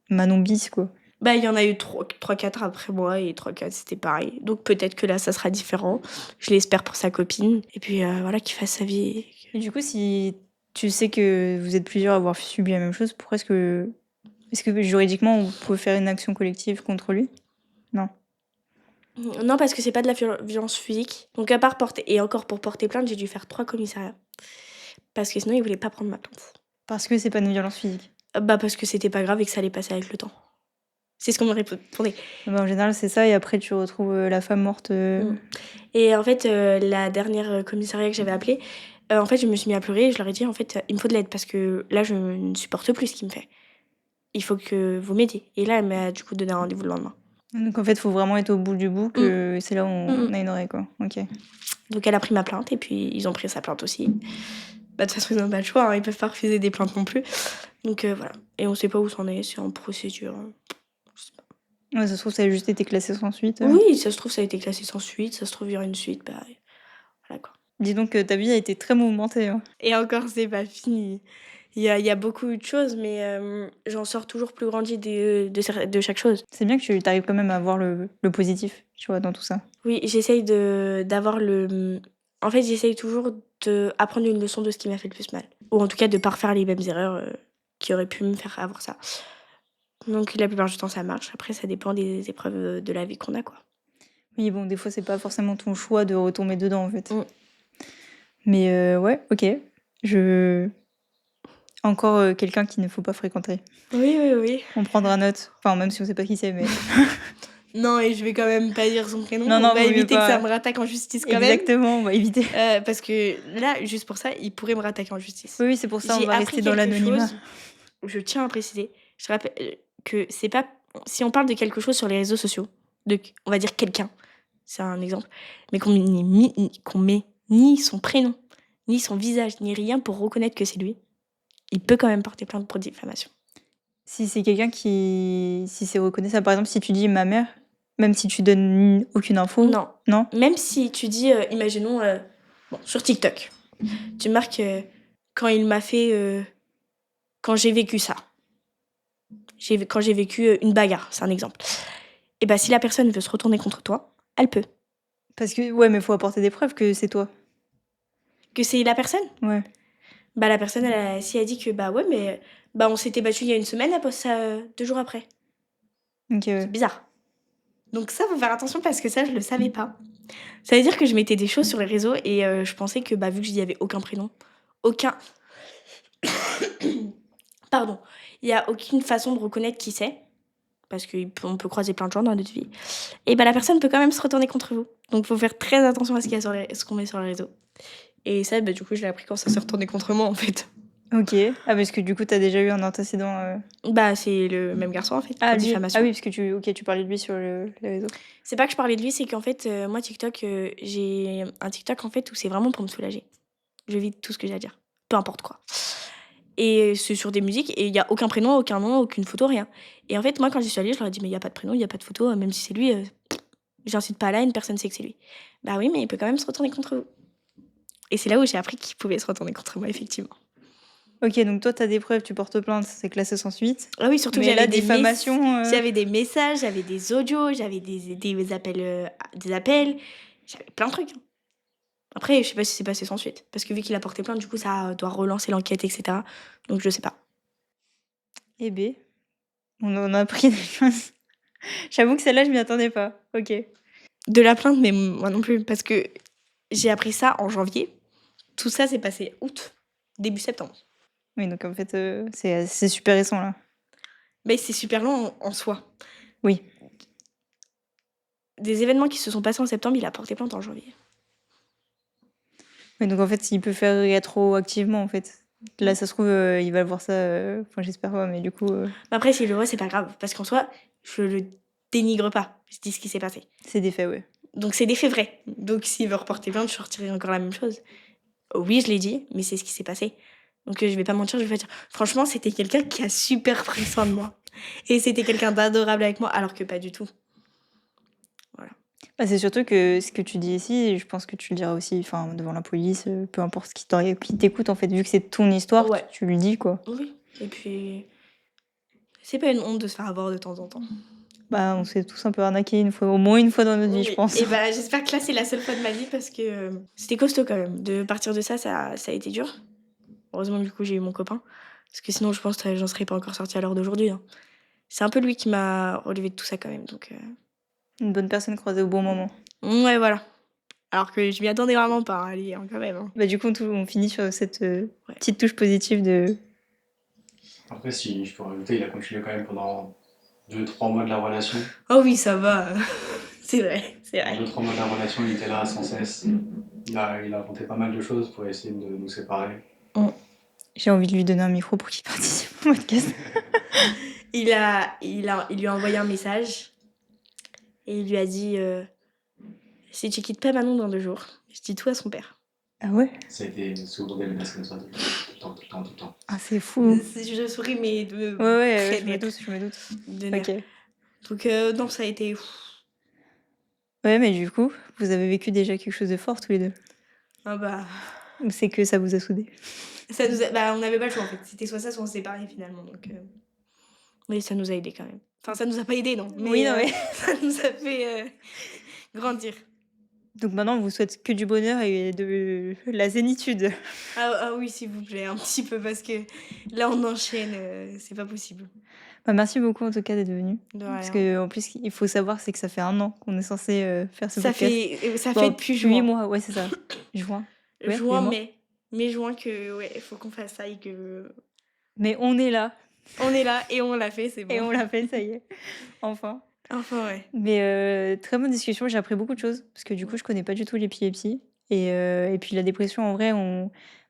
Manon bis quoi. Bah, il y en a eu 3-4 après moi et 3-4 c'était pareil. Donc peut-être que là, ça sera différent. Je l'espère pour sa copine. Et puis voilà, qu'il fasse sa vie. Et du coup, si tu sais que vous êtes plusieurs à avoir subi la même chose, pourquoi est-ce que juridiquement, vous pouvez faire une action collective contre lui? Non. Non, parce que c'est pas de la violence physique. Donc à part porter... Et encore pour porter plainte, j'ai dû faire 3 commissariats. Parce que sinon, ils voulaient pas prendre ma plainte. Parce que c'est pas une violence physique. Bah parce que c'était pas grave et que ça allait passer avec le temps. C'est ce qu'on me répondait. Bah, en général, c'est ça, et après, tu retrouves la femme morte. Et en fait, la dernière commissariat que j'avais appelé, en fait, je me suis mis à pleurer et je leur ai dit, en fait, il me faut de l'aide parce que là, je ne supporte plus ce qu'il me fait. Il faut que vous m'aidiez. Et là, elle m'a du coup donné un rendez-vous le lendemain. Donc en fait, il faut vraiment être au bout du bout, que c'est là où on a une oreille, quoi. Ok. Donc elle a pris ma plainte et puis ils ont pris sa plainte aussi. Bah, de toute façon, ils n'ont pas le choix, hein, ils peuvent pas refuser des plaintes non plus. Donc voilà. Et on sait pas où c'en est, c'est en procédure. Je sais pas. Ouais, ça se trouve, ça a juste été classé sans suite. Oui, ça se trouve, ça a été classé sans suite, ça se trouve, il y aura une suite, bah voilà quoi. Dis donc que ta vie a été très mouvementée. Hein. Et encore, c'est pas fini. Il y a beaucoup de choses, mais j'en sors toujours plus grandi de chaque chose. C'est bien que tu arrives quand même à voir le positif, tu vois, dans tout ça. Oui, j'essaye d'avoir le... En fait, j'essaye toujours d'apprendre une leçon de ce qui m'a fait le plus mal. Ou en tout cas, de ne pas refaire les mêmes erreurs qui auraient pu me faire avoir ça. Donc la plupart du temps, ça marche. Après, ça dépend des épreuves de la vie qu'on a, quoi. Oui, bon, des fois, c'est pas forcément ton choix de retomber dedans, en fait. Mais ouais, ok. Encore quelqu'un qu'il ne faut pas fréquenter. Oui. On prendra note. Enfin, même si on sait pas qui c'est, mais... Non, et je vais quand même pas dire son prénom. Non, On va vaut mieux éviter que pas. ça me rattaque en justice quand même. Exactement, on va éviter. Parce que là, juste pour ça, il pourrait me rattaquer en justice. Oui, c'est pour ça on J'ai va appris rester dans quelque l'anonymat. chose, je tiens à préciser. Je rappelle que c'est pas... Si on parle de quelque chose sur les réseaux sociaux, on va dire quelqu'un, c'est un exemple, mais qu'on met ni son prénom, ni son visage, ni rien pour reconnaître que c'est lui, il peut quand même porter plainte pour diffamation. Si c'est quelqu'un qui... Si c'est reconnaissable, par exemple, si tu dis ma mère, même si tu donnes aucune info... Non. Non. Même si tu dis, imaginons, sur TikTok, tu marques quand il m'a fait... quand j'ai vécu ça. Quand j'ai vécu une bagarre, c'est un exemple. Et bah si la personne veut se retourner contre toi, elle peut. Parce que, ouais, mais faut apporter des preuves que c'est toi. Que c'est la personne? Ouais. Bah la personne, si elle dit que bah ouais, mais bah on s'était battu il y a une semaine, elle poste ça 2 jours après. Ok, ouais. C'est bizarre. Donc ça, faut faire attention parce que ça, je le savais pas. Ça veut dire que je mettais des choses sur les réseaux et je pensais que bah vu que il y avait aucun prénom, aucun... Pardon. Il y a aucune façon de reconnaître qui c'est. Parce qu'on peut croiser plein de gens dans notre vie. Et bah la personne peut quand même se retourner contre vous. Donc faut faire très attention à ce qu'on met sur les réseaux. Et ça, bah, du coup, je l'ai appris quand ça s'est retourné contre moi, en fait. Ok. Ah, parce que du coup, t'as déjà eu un antécédent... Bah, c'est le même garçon, en fait, Ah, pour lui. diffamation. Ah oui, parce que tu parlais de lui sur les réseaux. C'est pas que je parlais de lui, c'est qu'en fait, moi, TikTok, j'ai un TikTok, en fait, où c'est vraiment pour me soulager. Je vis tout ce que j'ai à dire. Peu importe quoi. Et c'est sur des musiques, et il y a aucun prénom, aucun nom, aucune photo, rien. Et en fait, moi, quand j'y suis allée, je leur ai dit, mais il y a pas de prénom, il y a pas de photo, même si c'est lui, j'incite pas à la haine, personne sait que c'est lui. Bah oui, mais il peut quand même se retourner contre vous. Et c'est là où j'ai appris qu'il pouvait se retourner contre moi, effectivement. Ok, donc toi, t'as des preuves, tu portes plainte, c'est classé sans suite. Ah oui, surtout Mais que la j'avais diffamation... j'avais des messages, j'avais des audios, j'avais des appels, j'avais plein de trucs. Après, je sais pas si c'est passé sans suite. Parce que vu qu'il a porté plainte, du coup, ça doit relancer l'enquête, etc. Donc, je sais pas. Eh ben, on en a appris des choses. J'avoue que celle-là, je m'y attendais pas. Ok. De la plainte, mais moi non plus. Parce que j'ai appris ça en janvier. Tout ça s'est passé août, début septembre. Oui, donc en fait, c'est super récent, là. Mais c'est super long en soi. Oui. Des événements qui se sont passés en septembre, il a porté plainte en janvier. Oui, donc en fait, il peut faire rétroactivement, en fait. Là, ça se trouve, il va voir ça... Enfin, j'espère pas, mais du coup... Après, s'il le voit, c'est pas grave. Parce qu'en soi, je le dénigre pas. Je dis ce qui s'est passé. C'est des faits, ouais. Donc, c'est des faits vrais. Donc, s'il veut reporter plainte, je sortirai encore la même chose. Oui, je l'ai dit, mais c'est ce qui s'est passé. Donc, je vais pas mentir, je vais pas dire. Franchement, c'était quelqu'un qui a super pris soin de moi. Et c'était quelqu'un d'adorable avec moi, alors que pas du tout. Voilà. Bah, c'est surtout que ce que tu dis ici, je pense que tu le diras aussi devant la police, peu importe qui t'écoute, en fait, vu que c'est ton histoire, Ouais. tu le dis, quoi. Oui. Et puis, C'est pas une honte de se faire avoir de temps en temps. Bah, on s'est tous un peu arnaqués au moins une fois dans notre vie, je Oui. pense. Et bah, j'espère que là, c'est la seule fois de ma vie parce que c'était costaud quand même. De partir de ça a été dur. Heureusement, du coup, j'ai eu mon copain. Parce que sinon, je pense que j'en serais pas encore sortie à l'heure d'aujourd'hui. Hein. C'est un peu lui qui m'a relevé de tout ça quand même. Donc, Une bonne personne croisée au bon moment. ouais, voilà. Alors que je m'y attendais vraiment pas, hein, lui, hein, quand même. Hein. Bah, du coup, on finit sur cette Ouais. petite touche positive de. Après, si je peux rajouter, il a continué quand même pendant 2-3 mois de la relation. Oh oui, ça va. C'est vrai, c'est Pendant vrai. 2-3 mois de la relation, il était là sans cesse. Il a inventé pas mal de choses pour essayer de nous séparer. J'ai envie de lui donner un micro pour qu'il participe au podcast. Il lui a envoyé un message et il lui a dit si tu quittes pas Manon dans 2 jours, je dis tout à son père. Ah ouais? Ça a été souvent des menaces comme ça, tout le temps. Ah, c'est fou. Je souris, mais de Ouais, très je me net, doute. de nerfs. Ok. Donc, non, ça a été. Ouais, mais du coup, vous avez vécu déjà quelque chose de fort tous les deux. Ah bah. Ou c'est que ça vous a soudés? Bah, on n'avait pas le choix en fait. C'était soit ça, soit on se séparait finalement. Donc, oui, ça nous a aidés quand même. Enfin, ça nous a pas aidés, non. Mais, Oui, non, mais. ça nous a fait grandir. Donc maintenant, on vous souhaite que du bonheur et de la zénitude. Ah oui, s'il vous plaît, un petit peu, parce que là, on enchaîne, c'est pas possible. Bah, merci beaucoup en tout cas d'être venu. De Parce rien. que en plus, il faut savoir, c'est que ça fait 1 an qu'on est censé faire ce Ça podcast. fait Bon, depuis 8 juin. mois, ouais, c'est ça. Juin. Ouais, Juin, 8 mois. mai. Mai-juin, que ouais, il faut qu'on fasse ça et que. Mais on est là. On est là et on l'a fait, c'est bon. Et on l'a fait, ça y est. Enfin. Enfin, ouais. Mais très bonne discussion, j'ai appris beaucoup de choses. Parce que du coup, je connais pas du tout l'épilepsie. Et puis la dépression, en vrai,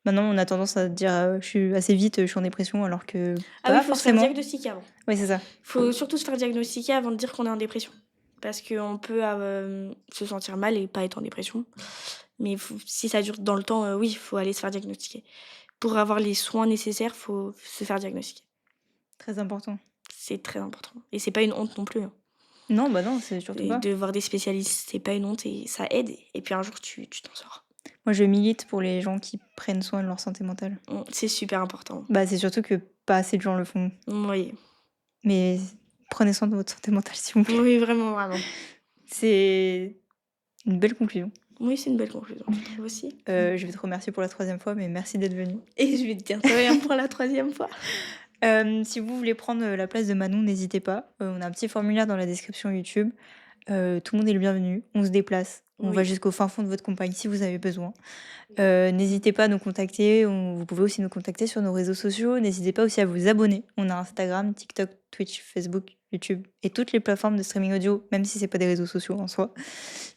maintenant, on a tendance à dire je suis assez vite, je suis en dépression, alors que Ah oui, pas il faut se faire forcément. diagnostiquer avant. Oui, c'est ça. Faut surtout se faire diagnostiquer avant de dire qu'on est en dépression. Parce qu'on peut se sentir mal et pas être en dépression. Mais si ça dure dans le temps, oui, il faut aller se faire diagnostiquer. Pour avoir les soins nécessaires, il faut se faire diagnostiquer. Très important. C'est très important. Et c'est pas une honte non plus. Hein. Non, bah non, c'est surtout Et pas. de voir des spécialistes, c'est pas une honte et ça aide. Et puis un jour, tu t'en sors. Moi, je milite pour les gens qui prennent soin de leur santé mentale. C'est super important. Bah, c'est surtout que pas assez de gens le font. Oui. Mais prenez soin de votre santé mentale, s'il vous plaît. Oui, vraiment, vraiment. C'est une belle conclusion. Oui, c'est une belle conclusion. Je trouve aussi. Je vais te remercier pour la 3e fois, mais merci d'être venu. Et je vais te dire de rien pour la 3e fois. Si vous voulez prendre la place de Manon, n'hésitez pas. On a un petit formulaire dans la description YouTube. Tout le monde est le bienvenu. On se déplace. On Oui. va jusqu'au fin fond de votre campagne si vous avez besoin. N'hésitez pas à nous contacter. Vous pouvez aussi nous contacter sur nos réseaux sociaux. N'hésitez pas aussi à vous abonner. On a Instagram, TikTok, Twitch, Facebook, YouTube et toutes les plateformes de streaming audio, même si c'est pas des réseaux sociaux en soi.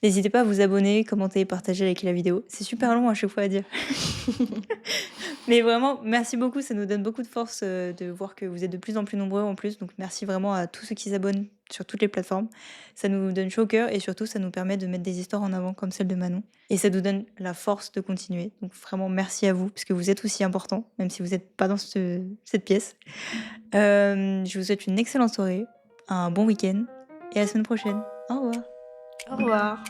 N'hésitez pas à vous abonner, commenter et partager, liker la vidéo. C'est super long à chaque fois à dire. Mais vraiment, merci beaucoup. Ça nous donne beaucoup de force de voir que vous êtes de plus en plus nombreux en plus. Donc merci vraiment à tous ceux qui s'abonnent sur toutes les plateformes. Ça nous donne chaud au cœur et surtout, ça nous permet de mettre des histoires en avant comme celle de Manon. Et ça nous donne la force de continuer. Donc vraiment, merci à vous parce que vous êtes aussi importants, même si vous n'êtes pas dans cette pièce. Je vous souhaite une excellente soirée, un bon week-end et à la semaine prochaine. Au revoir. Au revoir.